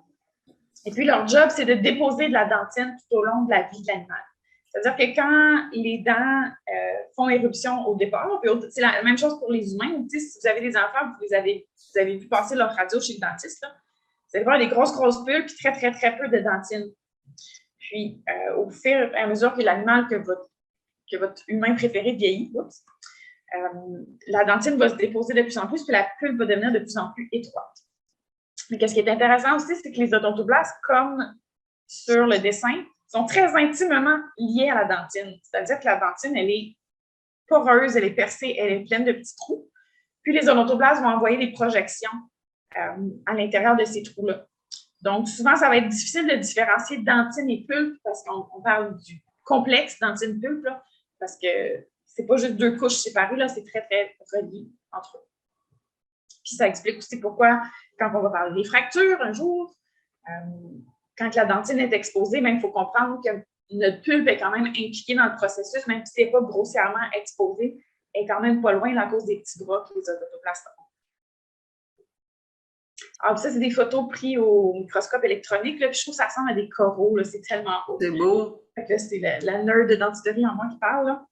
Et puis, leur job, c'est de déposer de la dentine tout au long de la vie de l'animal. C'est-à-dire que quand les dents font éruption au départ, puis c'est la même chose pour les humains. Si vous avez des enfants, vous avez vu passer leur radio chez le dentiste, là, vous allez voir des grosses pulpes, puis très peu de dentine. Puis, au fur et à mesure que l'animal que votre humain préféré vieillit, la dentine va se déposer de plus en plus, puis la pulpe va devenir de plus en plus étroite. Mais ce qui est intéressant aussi, c'est que les odontoblastes, comme sur le dessin, sont très intimement liés à la dentine. C'est-à-dire que la dentine, elle est poreuse, elle est percée, elle est pleine de petits trous. Puis les odontoblastes vont envoyer des projections à l'intérieur de ces trous-là. Donc, souvent, ça va être difficile de différencier dentine et pulpe parce qu'on parle du complexe dentine-pulpe, parce que c'est pas juste deux couches séparées, là, c'est très relié entre eux. Puis ça explique aussi pourquoi, quand on va parler des fractures un jour, quand la dentine est exposée, il faut comprendre que notre pulpe est quand même impliquée dans le processus, même si ce n'est pas grossièrement exposé, elle est quand même pas loin à cause des petits bras que les odontoblastes ont. Alors, ça, c'est des photos prises au microscope électronique. Là, puis je trouve que ça ressemble à des coraux. C'est tellement beau. C'est beau. C'est la nerd de dentisterie en moi qui parle. Là.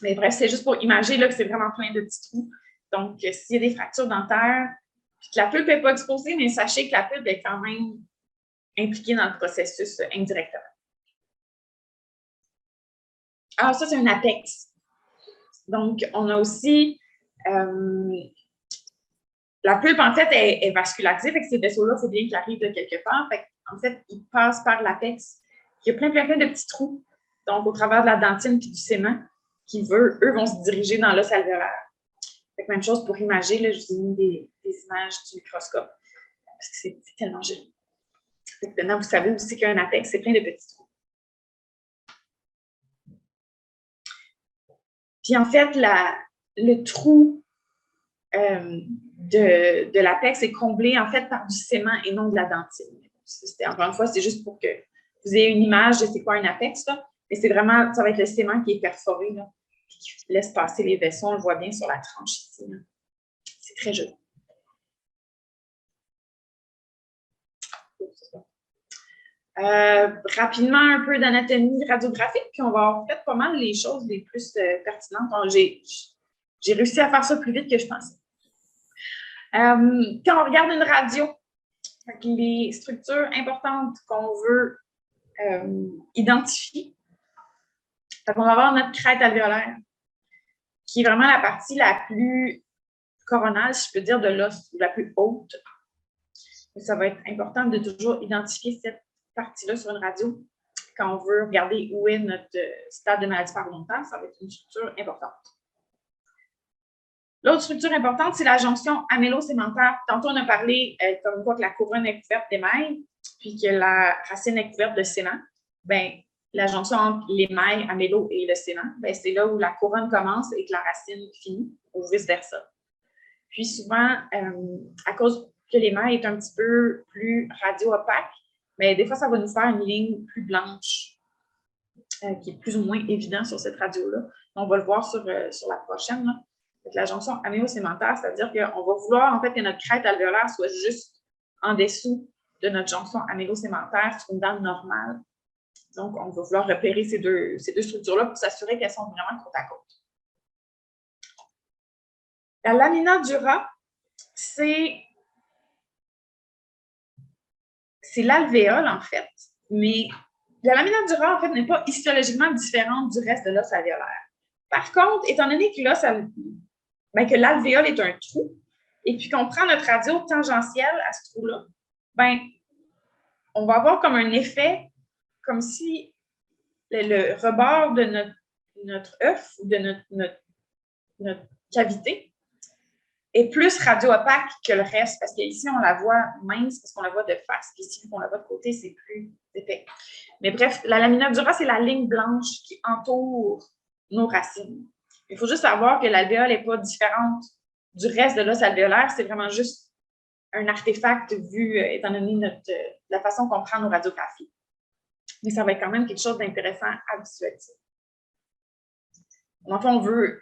Mais bref, c'est juste pour imaginer là, que c'est vraiment plein de petits trous. Donc, s'il y a des fractures dentaires, puis que la pulpe n'est pas exposée, mais sachez que la pulpe est quand même impliquée dans le processus indirectement. Alors, ça, c'est un apex. Donc, on a aussi la pulpe, en fait, est vascularisée. Fait que ces vaisseaux-là, il faut bien qu'ils arrivent de quelque part. Fait en fait, ils passent par l'apex. Il y a plein de petits trous. Donc, au travers de la dentine et du sément, eux vont se diriger dans l'os alvéolaire. Même chose pour imager, là, je vous ai mis des images du microscope parce que c'est tellement joli. Maintenant, vous savez aussi qu'un apex, c'est plein de petits trous. Puis en fait, le trou de l'apex est comblé en fait par du sément et non de la dentine. Encore une fois, c'est juste pour que vous ayez une image de c'est quoi un apex, là. Mais c'est vraiment, ça va être le sément qui est perforé, là, qui laisse passer les vaisseaux. On le voit bien sur la tranche ici. Là. C'est très joli. Rapidement, un peu d'anatomie radiographique, puis on va avoir fait pas mal les choses les plus pertinentes. J'ai réussi à faire ça plus vite que je pensais. Quand on regarde une radio, les structures importantes qu'on veut identifier, on va avoir notre crête alvéolaire, qui est vraiment la partie la plus coronale, si je peux dire, de l'os, ou la plus haute. Et ça va être important de toujours identifier cette partie-là sur une radio. Quand on veut regarder où est notre stade de maladie parodontale, ça va être une structure importante. L'autre structure importante, c'est la jonction amélo-sémentaire. Tantôt, on a parlé comme quoi que la couronne est couverte d'émail, puis que la racine est couverte de sément. Bien, la jonction entre l'émail amélo et le sément, bien, c'est là où la couronne commence et que la racine finit, ou vice-versa. Puis souvent, à cause que l'émail est un petit peu plus radio-opaque, mais des fois, ça va nous faire une ligne plus blanche, qui est plus ou moins évident sur cette radio-là. On va le voir sur la prochaine. Là. La jonction amélo-sémentaire, c'est-à-dire qu'on va vouloir en fait que notre crête alvéolaire soit juste en dessous de notre jonction amélo-sémentaire sur une dent normale. Donc, on va vouloir repérer ces deux structures-là pour s'assurer qu'elles sont vraiment côte à côte. La lamina dura, c'est l'alvéole, en fait, mais la lamina dura, en fait, n'est pas histologiquement différente du reste de l'os alvéolaire. Par contre, étant donné que l'os, que l'alvéole est un trou, et puis qu'on prend notre radio tangentielle à ce trou-là, ben, on va avoir comme un effet, comme si le rebord de notre œuf ou de notre cavité est plus radio-opaque que le reste, parce qu'ici, on la voit mince, parce qu'on la voit de face, puis ici, on la voit de côté, c'est plus épais. Mais bref, la lamina dura, c'est la ligne blanche qui entoure nos racines. Il faut juste savoir que l'alvéole n'est pas différente du reste de l'os alvéolaire, c'est vraiment juste un artefact vu, étant donné la façon qu'on prend nos radiographies. Mais ça va être quand même quelque chose d'intéressant à visualiser. Enfin, on veut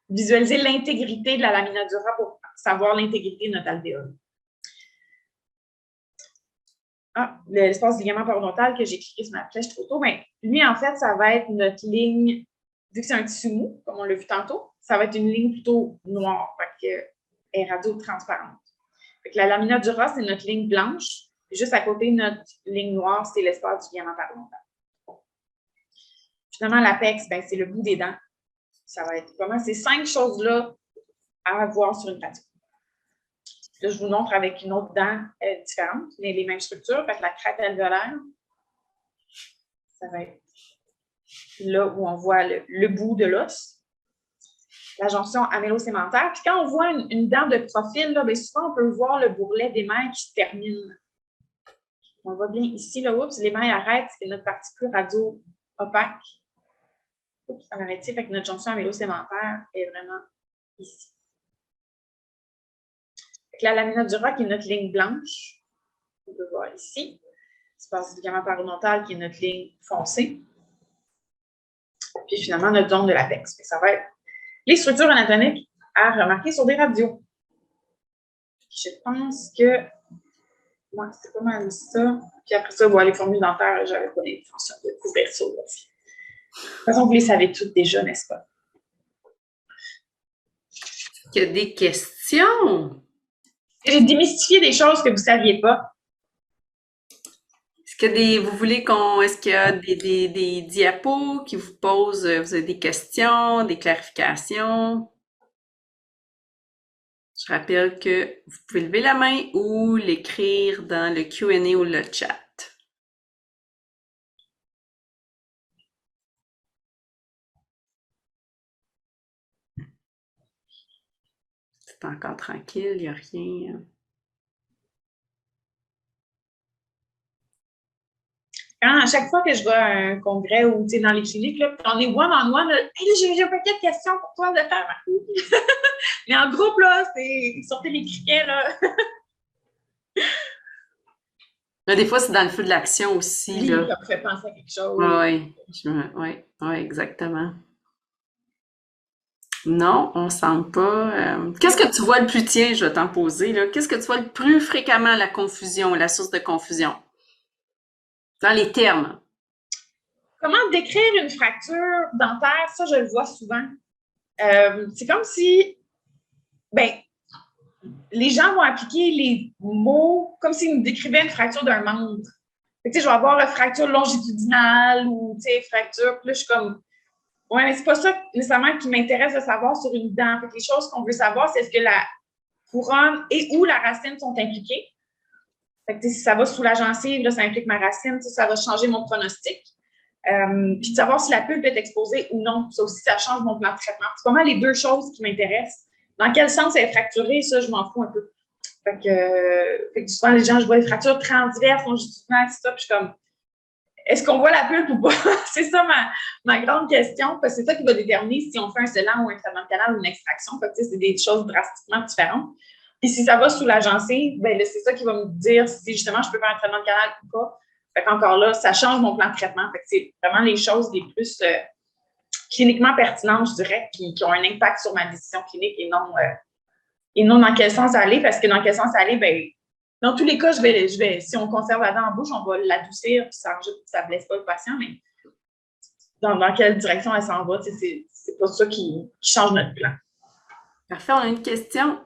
visualiser l'intégrité de la lamina dura pour savoir l'intégrité de notre alvéole. L'espace du ligament parodontal que j'ai cliqué sur ma flèche trop tôt, bien, lui, en fait, ça va être notre ligne, vu que c'est un tissu mou, comme on l'a vu tantôt, ça va être une ligne plutôt noire, parce qu'elle est radio-transparente. La lamina dura, c'est notre ligne blanche, et juste à côté de notre ligne noire, c'est l'espace du ligament parodontal. Finalement, l'apex, ben, c'est le bout des dents. Ça va être comment ces 5 choses-là à voir sur une radio. Là, je vous montre avec une autre dent différente, mais les mêmes structures. Fait que la crête alvéolaire, ça va être là où on voit le bout de l'os. La jonction amélo-sémentaire. Puis quand on voit une dent de profil, là, bien souvent, on peut voir le bourrelet d'émail qui se termine. On voit bien ici, là, oups, l'émail arrête, c'est notre partie plus radio-opaque. Oups, ça m'arrête ici, fait que notre jonction amélo-sémentaire est vraiment ici. Fait que la lamina dura, qui est notre ligne blanche, on peut voir ici. L'espace du ligament parodontal, qui est notre ligne foncée. Puis finalement, notre zone de l'apex. Ça va être les structures anatomiques à remarquer sur des radios. Je pense que moi, c'est pas mal ça. Puis après ça, les formules dentaires, j'avais pas l'intention de couvrir ça aussi. De toute façon, vous les savez toutes déjà, n'est-ce pas? Il y a des questions? J'ai démystifié des choses que vous ne saviez pas. Est-ce qu'il y a des diapos qui vous posent, vous avez des questions, des clarifications? Je rappelle que vous pouvez lever la main ou l'écrire dans le Q&A ou le chat. C'est encore tranquille, il n'y a rien. À chaque fois que je vais à un congrès ou dans les cliniques, là, on est one-on-one, là, hey, là, j'ai un paquet de questions pour toi de faire. Mais en groupe, là, c'est sortez les criquets, là. Là, des fois, c'est dans le feu de l'action aussi, Oui, là. ça me fait penser à quelque chose. Oui, exactement. Non, on sent pas. Qu'est-ce que tu vois le plus, tiens, je vais t'en poser, là. Qu'est-ce que tu vois le plus fréquemment, la confusion, la source de confusion? Dans les termes. Comment décrire une fracture dentaire? Ça, je le vois souvent. C'est comme si, ben, les gens vont appliquer les mots comme s'ils nous décrivaient une fracture d'un membre. Fait que, je vais avoir une fracture longitudinale ou fracture. Puis là, je suis comme, ouais, mais c'est pas ça nécessairement qui m'intéresse de savoir sur une dent. Fait que les choses qu'on veut savoir, c'est est-ce que la couronne et ou la racine sont impliquées. Fait que, si ça va sous la gencive, là, ça implique ma racine, ça va changer mon pronostic. Puis de savoir si la pulpe est exposée ou non. Ça aussi, ça change mon plan de traitement. C'est vraiment les deux choses qui m'intéressent. Dans quel sens elle est fracturée, ça, je m'en fous un peu. Fait que souvent, les gens, je vois les fractures transverses, longitudinales, tout ça, puis je suis comme, est-ce qu'on voit la pulpe ou pas? C'est ça ma grande question, parce que c'est ça qui va déterminer si on fait un scellant ou un traitement de canal ou une extraction. Fait que, c'est des choses drastiquement différentes. Puis si ça va sous la gencive, ben c'est ça qui va me dire si justement je peux faire un traitement de canal ou pas. Fait qu'encore là, ça change mon plan de traitement. Fait que c'est vraiment les choses les plus cliniquement pertinentes, je dirais, qui ont un impact sur ma décision clinique et non dans quel sens aller, parce que dans quel sens aller, ben dans tous les cas, je vais, si on conserve la dent en bouche, on va l'adoucir, puis ça ne blesse pas le patient, mais dans quelle direction elle s'en va, c'est pas ça qui change notre plan. Parfait, on a une question.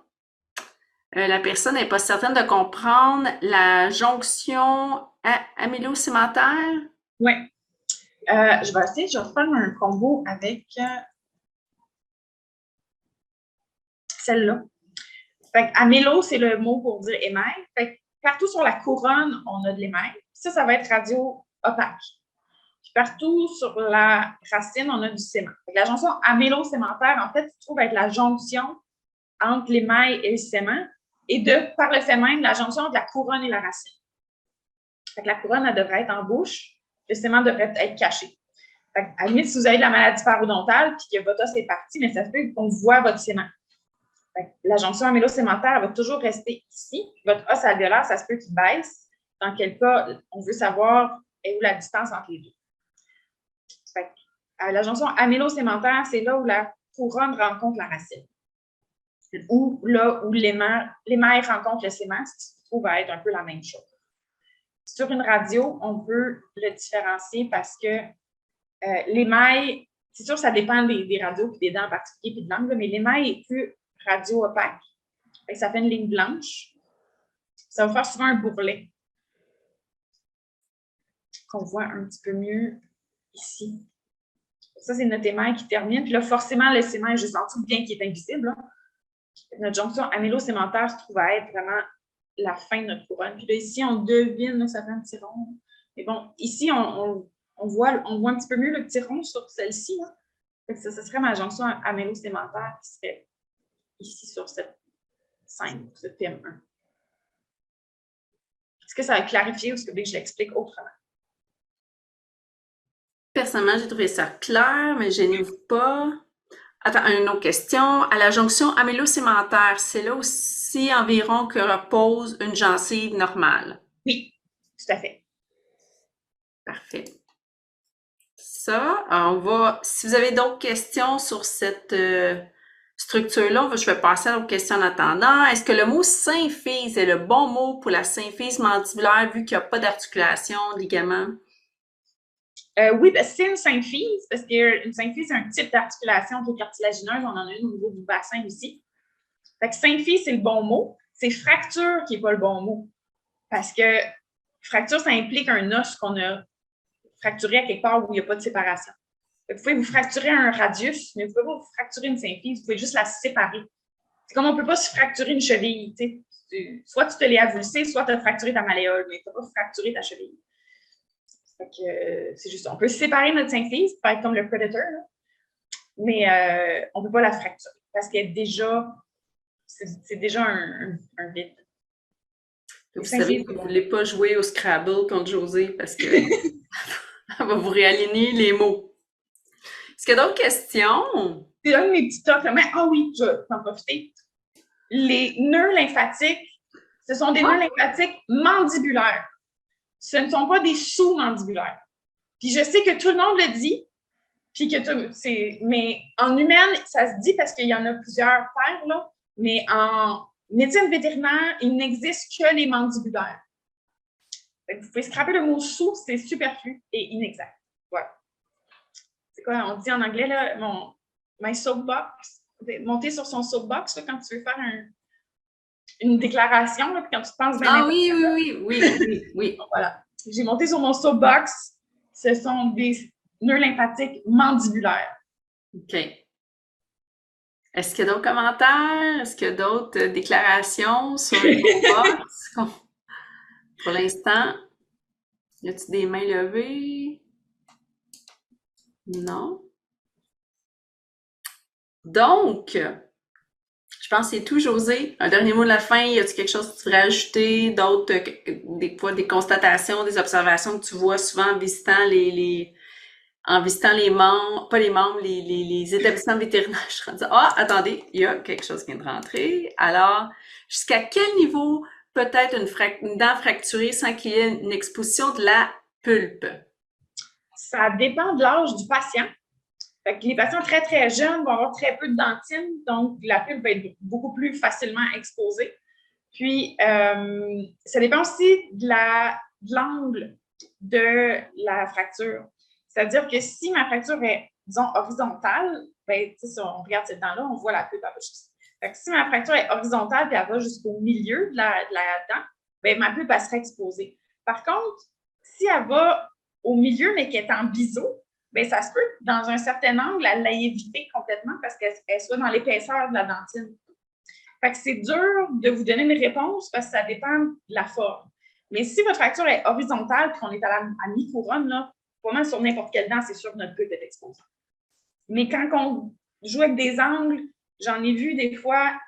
La personne n'est pas certaine de comprendre la jonction amylo-sémentaire. Oui. Je vais essayer, je vais refaire un combo avec celle-là. Fait que amélo, c'est le mot pour dire émail. Fait que partout sur la couronne, on a de l'émail. Ça va être radio-opaque. Puis partout sur la racine, on a du sément. Fait que la jonction amélo-sémentaire, en fait, se trouve être la jonction entre l'émail et le sément et par le fait même, la jonction entre la couronne et la racine. Fait que la couronne, elle devrait être en bouche. Le sément devrait être caché. Fait que, à la limite, si vous avez de la maladie parodontale puis que votre os est parti, mais ça se peut qu'on voit votre sément. La jonction amylo-sémentaire va toujours rester ici. Votre os alvéolaire, ça se peut qu'il baisse. Dans quel cas, on veut savoir où la distance entre les deux. Fait que, la jonction amylo-sémentaire, c'est là où la couronne rencontre la racine. Ou là où l'émail rencontre le sément, ce qui se trouve à être un peu la même chose. Sur une radio, on peut le différencier parce que l'émail, c'est sûr, ça dépend des radios puis des dents en particulier puis de l'angle, mais l'émail est plus radio-opaque. Ça fait une ligne blanche. Ça va faire souvent un bourrelet qu'on voit un petit peu mieux ici. Ça, c'est notre émail qui termine. Puis là, forcément, le sément est juste en dessous, bien qu'il est invisible. Là. Notre jonction amylo-sémentaire se trouve à être vraiment la fin de notre couronne. Puis là, ici, on devine, là, ça fait un petit rond. Mais bon, ici, on voit un petit peu mieux le petit rond sur celle-ci. Ça serait ma jonction amylo-sémentaire qui serait ici sur cette scène, ce thème 1. Est-ce que ça a clarifié ou est-ce que je l'explique autrement? Personnellement, j'ai trouvé ça clair, mais je n'y pas. Attends, une autre question. À la jonction amylo-sémentaire, c'est là aussi environ que repose une gencive normale. Oui, tout à fait. Parfait. Ça, si vous avez d'autres questions sur cette structure-là, je vais passer à d'autres questions en attendant. Est-ce que le mot symphyse est le bon mot pour la symphyse mandibulaire vu qu'il n'y a pas d'articulation, de ligament? Oui, c'est une symphyse, parce qu'une symphyse, c'est un type d'articulation qui est cartilagineuse. On en a une au niveau du bassin aussi. Fait que symphyse, c'est le bon mot. C'est fracture qui n'est pas le bon mot. Parce que fracture, ça implique un os qu'on a fracturé à quelque part où il n'y a pas de séparation. Vous pouvez vous fracturer un radius, mais vous ne pouvez pas vous fracturer une symphyse. Vous pouvez juste la séparer. C'est comme on ne peut pas se fracturer une cheville. Soit tu te l'es avulsé, soit tu as fracturé ta malléole, mais tu ne peux pas fracturer ta cheville. Fait que, c'est juste, on peut séparer notre symphyse, pas être comme le predator, là, mais on ne peut pas la fracturer parce qu'elle est déjà c'est déjà un vide. Vous Cinq savez livres, que vous c'est ne bon. voulez pas jouer au Scrabble contre Josée parce que elle va vous réaligner les mots. Est-ce qu'il y a d'autres questions? C'est un de mes petits tocs. Mais ah oui, je vais en profiter. Les nœuds lymphatiques, ce sont des nœuds lymphatiques mandibulaires. Ce ne sont pas des sous-mandibulaires. Puis je sais que tout le monde le dit, puis que mais en humaine, ça se dit parce qu'il y en a plusieurs paires, là, mais en médecine vétérinaire, il n'existe que les mandibulaires. Vous pouvez scraper le mot sous, c'est superflu et inexact. Voilà. C'est quoi, on dit en anglais, là, my soapbox, monter sur son soapbox, là, quand tu veux faire une déclaration, là, puis quand tu penses bien. Ah oui. Voilà. J'ai monté sur mon soapbox. Ce sont des nœuds lymphatiques mandibulaires. OK. Est-ce qu'il y a d'autres commentaires? Est-ce qu'il y a d'autres déclarations sur le box? Pour l'instant, y a-t-il des mains levées? Non. Donc, je pense que c'est tout, Josée. Un dernier mot de la fin. Y a-t-il quelque chose que tu voudrais ajouter? D'autres, des fois, des constatations, des observations que tu vois souvent en visitant les membres, pas les membres, les établissements vétérinaires. Je suis rendue, attendez, il y a quelque chose qui vient de rentrer. Alors, jusqu'à quel niveau peut-être une dent fracturée sans qu'il y ait une exposition de la pulpe? Ça dépend de l'âge du patient. Fait que les patients très, très jeunes vont avoir très peu de dentine, donc la pulpe va être beaucoup plus facilement exposée. Puis, ça dépend aussi de l'angle de la fracture. C'est-à-dire que si ma fracture est, disons, horizontale, ben, si on regarde cette dent-là, on voit la pulpe. Fait que si ma fracture est horizontale et elle va jusqu'au milieu de la dent, ben, ma pulpe, elle serait exposée. Par contre, si elle va au milieu, mais qu'elle est en biseau, ben, ça se peut, dans un certain angle, elle l'ait évité complètement parce qu'elle soit dans l'épaisseur de la dentine. Fait que c'est dur de vous donner une réponse parce que ça dépend de la forme. Mais si votre fracture est horizontale et qu'on est à mi-couronne, là, vraiment sur n'importe quelle dent, c'est sûr que notre pulpe est exposée. Mais quand on joue avec des angles, j'en ai vu des fois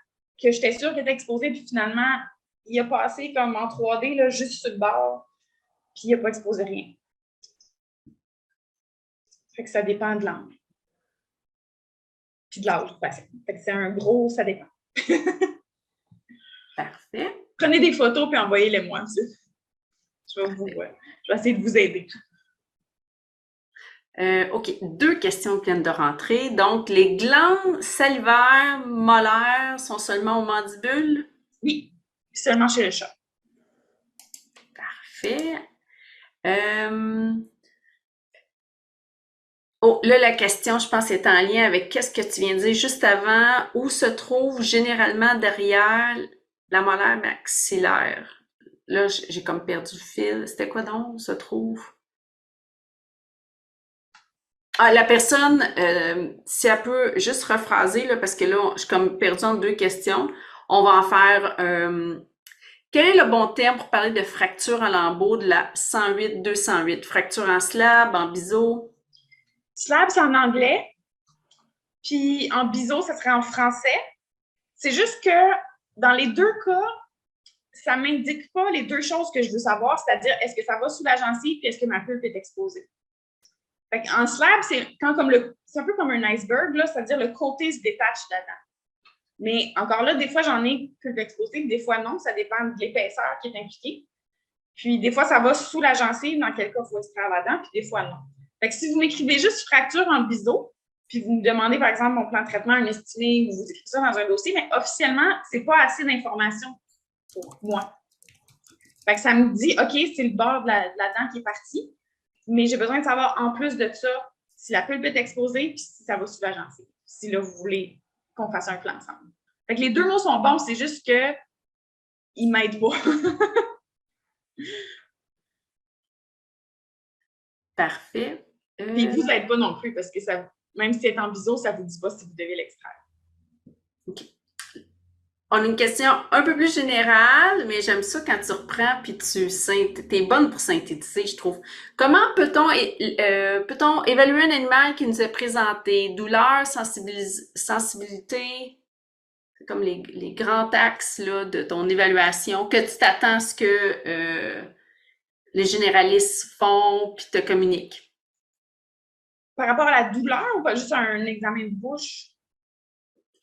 que j'étais sûre qu'elle était exposée, puis finalement, il a passé comme en 3D, là, juste sur le bord, puis il n'a pas exposé rien. Fait que ça dépend de l'angle. Puis de l'âge du patient. Fait que c'est un gros, ça dépend. Parfait. Prenez des photos puis envoyez-les-moi. Je vais essayer de vous aider. OK, 2 questions qui viennent de rentrer. Donc, les glandes salivaires molaires sont seulement aux mandibules? Oui, seulement chez le chat. Parfait. Oh, là, la question, je pense, est en lien avec qu'est-ce que tu viens de dire juste avant. Où se trouve généralement derrière la molaire maxillaire? Là, j'ai comme perdu le fil. C'était quoi donc? Où se trouve? Ah, la personne, si elle peut juste rephraser, là, parce que là, je suis comme perdue en 2 questions. On va en faire... quel est le bon terme pour parler de fracture en lambeaux de la 108-208? Fracture en slab, en biseau? Slab, c'est en anglais. Puis en biseau, ça serait en français. C'est juste que dans les 2 cas, ça ne m'indique pas les 2 choses que je veux savoir, c'est-à-dire est-ce que ça va sous la gencive et est-ce que ma pulpe est exposée. Fait en slab, c'est un peu comme un iceberg, là, c'est-à-dire le côté se détache de la dent. Mais encore là, des fois, j'en ai pulpe exposée, des fois non, ça dépend de l'épaisseur qui est impliquée. Puis des fois, ça va sous la gencive, dans quel cas il faut extraire la dent, puis des fois non. Fait que si vous m'écrivez juste fracture en biseau, puis vous me demandez, par exemple, mon plan de traitement, un estimé, ou vous écrivez ça dans un dossier, mais officiellement, c'est pas assez d'informations pour moi. Fait que ça me dit, OK, c'est le bord de la dent qui est parti, mais j'ai besoin de savoir, en plus de ça, si la pulpe est exposée, puis si ça va sous la gencive. Si là, vous voulez qu'on fasse un plan ensemble. Fait que les 2 mots sont bons, c'est juste que ils m'aident pas. Parfait. Puis vous n'aidez pas non plus, parce que ça, même si c'est en biseau, ça ne vous dit pas si vous devez l'extraire. OK. On a une question un peu plus générale, mais j'aime ça quand tu reprends puis t'es bonne pour synthétiser, je trouve. Comment peut-on évaluer un animal qui nous est présenté? Douleur, sensibilité? comme les grands axes là, de ton évaluation que tu t'attends à ce que les généralistes font puis te communiquent? Par rapport à la douleur ou pas juste un examen de bouche?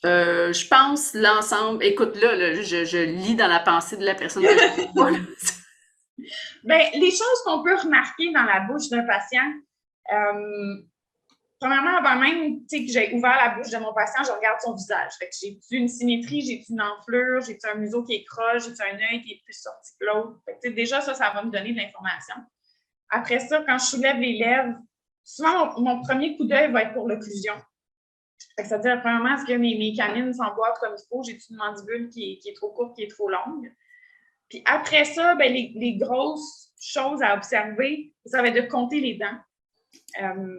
Je pense l'ensemble. Écoute, là, je lis dans la pensée de la personne que je vois. Bien, les choses qu'on peut remarquer dans la bouche d'un patient, premièrement, avant même que j'ai ouvert la bouche de mon patient, je regarde son visage. Fait que j'ai-tu une symétrie, j'ai-tu une enflure, j'ai-tu un museau qui est croche, j'ai-tu un œil qui est plus sorti que l'autre. Fait que déjà, ça va me donner de l'information. Après ça, quand je soulève les lèvres, souvent, mon premier coup d'œil va être pour l'occlusion. C'est-à-dire, premièrement, est-ce que mes canines s'emboîtent comme il faut? J'ai-tu une mandibule qui est trop courte, qui est trop longue? Puis après ça, ben, les grosses choses à observer, ça va être de compter les dents.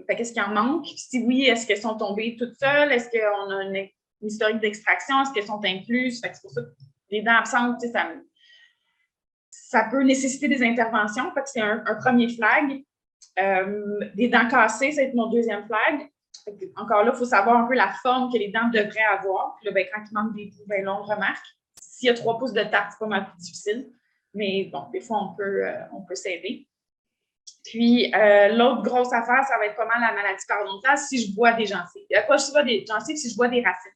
Qu'est-ce qu'il en manque? Si oui, est-ce qu'elles sont tombées toutes seules? Est-ce qu'on a une historique d'extraction? Est-ce qu'elles sont incluses? C'est pour ça que les dents absentes, ça peut nécessiter des interventions. C'est un premier flag. Des dents cassées, ça va être mon deuxième flag. Encore là, il faut savoir un peu la forme que les dents devraient avoir. Puis là, ben, quand il manque des bouts, ben, là, on remarque. S'il y a 3 pouces de tarte, c'est pas mal plus difficile. Mais bon, des fois, on peut s'aider. Puis, l'autre grosse affaire, ça va être comment la maladie parodontale si je vois des gencives. Pas si je vois des gencives, si je vois des racines.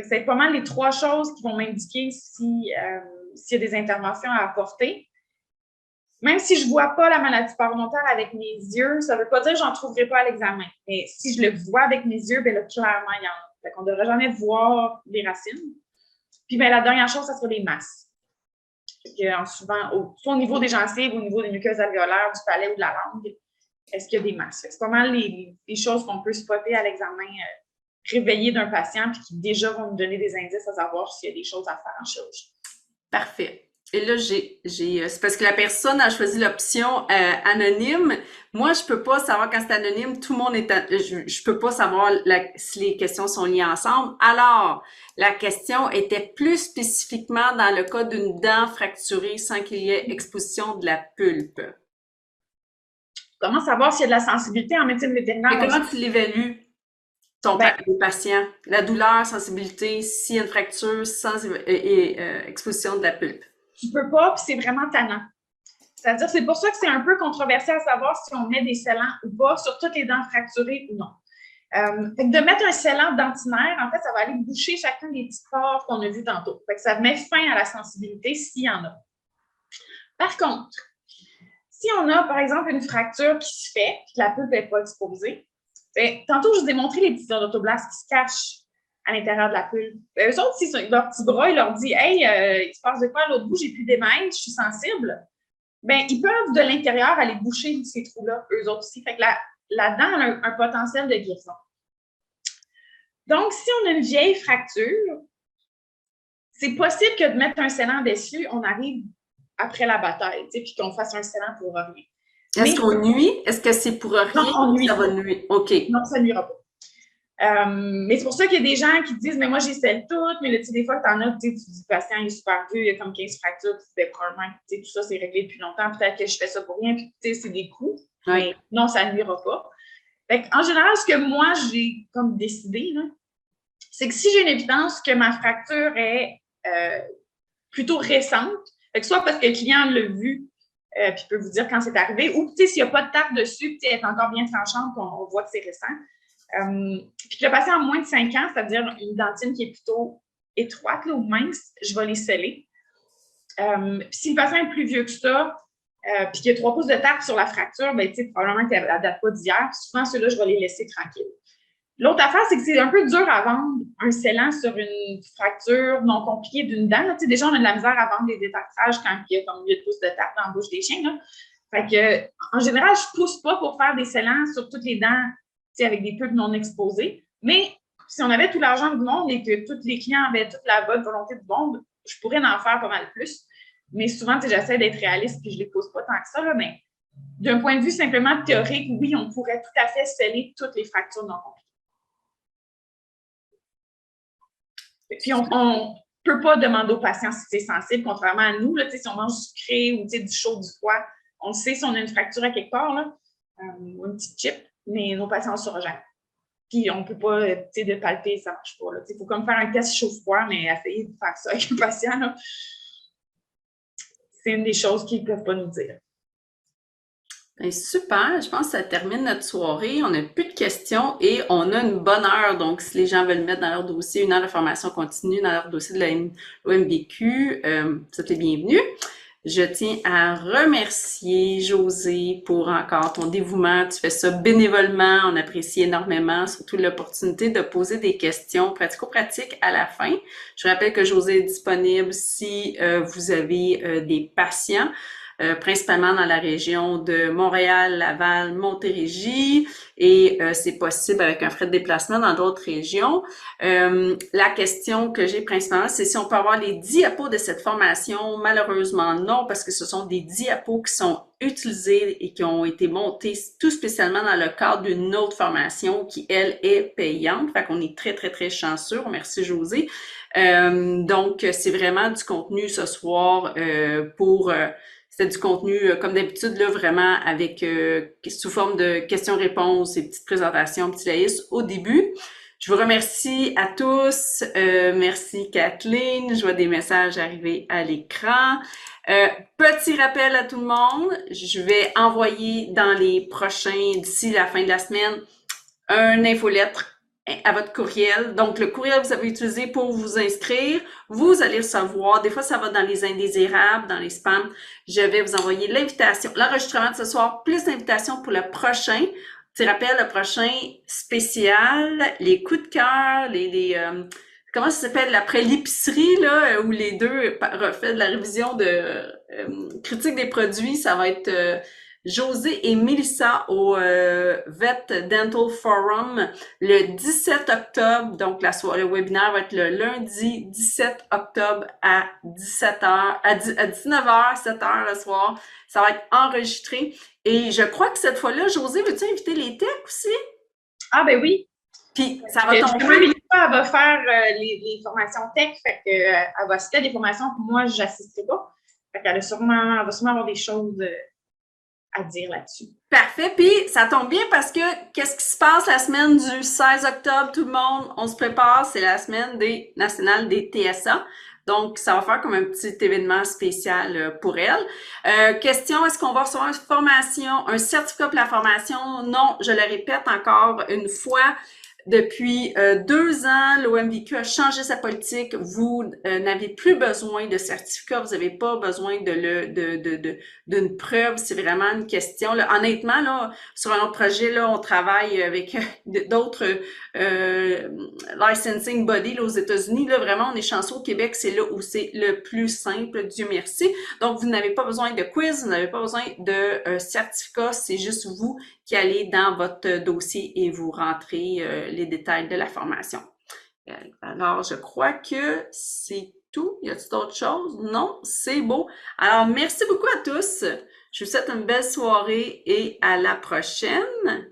C'est pas mal les 3 choses qui vont m'indiquer s'il y a des interventions à apporter. Même si je ne vois pas la maladie parodontale avec mes yeux, ça ne veut pas dire que je n'en trouverai pas à l'examen. Mais si je le vois avec mes yeux, bien là, clairement, il y en a. Fait qu'on ne devrait jamais voir des racines. Puis, bien, la dernière chose, ça sera les masses. Souvent, soit au niveau des gencives, au niveau des muqueuses alvéolaires, du palais ou de la langue, est-ce qu'il y a des masses? C'est pas mal les choses qu'on peut spotter à l'examen réveillé d'un patient puis qui déjà vont nous donner des indices à savoir s'il y a des choses à faire en chirurgie. Parfait. Et là, c'est parce que la personne a choisi l'option anonyme. Moi, je peux pas savoir quand c'est anonyme, tout le monde je peux pas savoir si les questions sont liées ensemble. Alors, la question était plus spécifiquement dans le cas d'une dent fracturée sans qu'il y ait exposition de la pulpe. Comment savoir s'il y a de la sensibilité en médecine vétérinaire? Mais comment tu l'évalues, ton patient? La douleur, sensibilité, s'il y a une fracture sans exposition de la pulpe. Tu peux pas, puis c'est vraiment tannant. C'est-à-dire, c'est pour ça que c'est un peu controversé à savoir si on met des scellants ou pas sur toutes les dents fracturées ou non. De mettre un scellant dentinaire, en fait, ça va aller boucher chacun des petits pores qu'on a vus tantôt. Ça met fin à la sensibilité s'il y en a. Par contre, si on a, par exemple, une fracture qui se fait, que la pulpe n'est pas exposée, tantôt, je vous ai montré les petits odontoblastes qui se cachent à l'intérieur de la pulpe. Eux autres, si leur petit bras, il leur dit « Hey, il se passe de quoi à l'autre bout, j'ai plus d'émail, je suis sensible », ils peuvent de l'intérieur aller boucher ces trous-là, eux autres aussi. Fait que la dent a un potentiel de guérison. Donc, si on a une vieille fracture, c'est possible que de mettre un scellant dessus, on arrive après la bataille, puis qu'on fasse un scellant pour rien. Est-ce qu'on nuit? Est-ce que c'est pour rien? Non, on nuit. Ça va nuire. OK. Non, ça ne nuira pas. Mais c'est pour ça qu'il y a des gens qui disent « Mais moi, j'ai scellé toutes. » Mais là, des fois, tu en as, tu dis « Le patient est super vieux, il y a comme 15 fractures. » Probablement, tout ça, c'est réglé depuis longtemps. Peut-être que je fais ça pour rien. Puis, c'est des coûts. Oui. Mais non, ça ne nuira pas. En général, ce que moi, j'ai comme décidé, c'est que si j'ai une évidence que ma fracture est plutôt récente, soit parce que le client l'a vu, puis peut vous dire quand c'est arrivé, ou s'il n'y a pas de tarte dessus, puis elle est encore bien tranchante, on voit que c'est récent. Puis que le patient a moins de 5 ans, c'est-à-dire une dentine qui est plutôt étroite là, ou mince, je vais les sceller. Puis si le patient est plus vieux que ça, puis qu'il y a 3 pouces de tarte sur la fracture, probablement qu'elle ne date pas d'hier. Souvent, ceux-là, je vais les laisser tranquilles. L'autre affaire, c'est que c'est un peu dur à vendre un scellant sur une fracture non compliquée d'une dent. Déjà, on a de la misère à vendre des détartrages quand il y a comme 8 pouces de tarte dans la bouche des chiens. Là. Fait que, en général, je ne pousse pas pour faire des scellants sur toutes les dents avec des pulpes non exposées. Mais si on avait tout l'argent du monde et que tous les clients avaient toute la bonne volonté du monde, je pourrais en faire pas mal plus. Mais souvent, j'essaie d'être réaliste et je ne les pousse pas tant que ça. Là, mais d'un point de vue simplement théorique, oui, on pourrait tout à fait sceller toutes les fractures non compliquées. Puis, on ne peut pas demander au patient si c'est sensible, contrairement à nous. Là, si on mange du sucré ou du chaud, du froid, on sait si on a une fracture à quelque part, là, ou une petite chip, mais nos patients ne sauront jamais. puis on ne peut pas, tu sais, de palper, ça ne marche pas. Il faut comme faire un test chaud-froid, mais essayer de faire ça avec le patient, là, c'est une des choses qu'ils ne peuvent pas nous dire. Ben, super, je pense que ça termine notre soirée. On n'a plus de questions et on a une bonne heure. Donc, si les gens veulent mettre dans leur dossier une heure de formation continue dans leur dossier de l'OMVQ, c'est les bienvenus. Je tiens à remercier Josée pour encore ton dévouement. Tu fais ça bénévolement. On apprécie énormément, surtout l'opportunité de poser des questions pratico-pratiques à la fin. Je rappelle que Josée est disponible si vous avez des patients. Principalement dans la région de Montréal, Laval, Montérégie, et c'est possible avec un frais de déplacement dans d'autres régions. La question que j'ai principalement, c'est si on peut avoir les diapos de cette formation. Malheureusement, non, parce que ce sont des diapos qui sont utilisés et qui ont été montés tout spécialement dans le cadre d'une autre formation qui, elle, est payante. Fait qu'on est très, très, très chanceux. Merci, Josée. Donc, c'est vraiment du contenu ce soir pour... C'était du contenu, comme d'habitude, là, vraiment avec sous forme de questions-réponses et petites présentations, petits laïs au début. Je vous remercie à tous. Merci Kathleen. Je vois des messages arriver à l'écran. Petit rappel à tout le monde, je vais envoyer dans les prochains, d'ici la fin de la semaine, un infolettre à votre courriel. Donc, le courriel que vous avez utilisé pour vous inscrire, vous allez recevoir. Des fois, ça va dans les indésirables, dans les spams. Je vais vous envoyer l'invitation, l'enregistrement de ce soir, plus l'invitation pour le prochain. Petit rappel, le prochain spécial, les coups de cœur, comment ça s'appelle, après l'épicerie, là, où les deux refait de la révision de critique des produits, ça va être Josée et Mélissa au Vet Dental Forum le 17 octobre. Donc, le webinaire va être le lundi 17 octobre à 17h, à 19h, 7h le soir. Ça va être enregistré. Et je crois que cette fois-là, Josée, veux-tu inviter les techs aussi? Ah, ben oui. Puis, ça va tomber. Mélissa, elle va faire les formations tech, fait que elle va assister à des formations que moi, je n'assisterai pas. Fait qu'elle va sûrement avoir des choses à dire là-dessus. Parfait. Puis, ça tombe bien parce que qu'est-ce qui se passe la semaine du 16 octobre, tout le monde? On se prépare, c'est la semaine nationale des TSA. Donc, ça va faire comme un petit événement spécial pour elle. Question, est-ce qu'on va recevoir une formation, un certificat pour la formation? Non, je le répète encore une fois. Depuis 2 ans, l'OMVQ a changé sa politique. Vous n'avez plus besoin de certificat, vous n'avez pas besoin d'une preuve. C'est vraiment une question. Là, honnêtement, là, sur un autre projet, là, on travaille avec d'autres licensing bodies là, aux États-Unis. Là, vraiment, on est chanceux au Québec, c'est là où c'est le plus simple. Dieu merci. Donc, vous n'avez pas besoin de quiz, vous n'avez pas besoin de certificat. C'est juste vous qui allez dans votre dossier et vous rentrez les détails de la formation. Alors, je crois que c'est tout. Y a-t-il d'autres choses? Non, c'est beau. Alors, merci beaucoup à tous. Je vous souhaite une belle soirée et à la prochaine.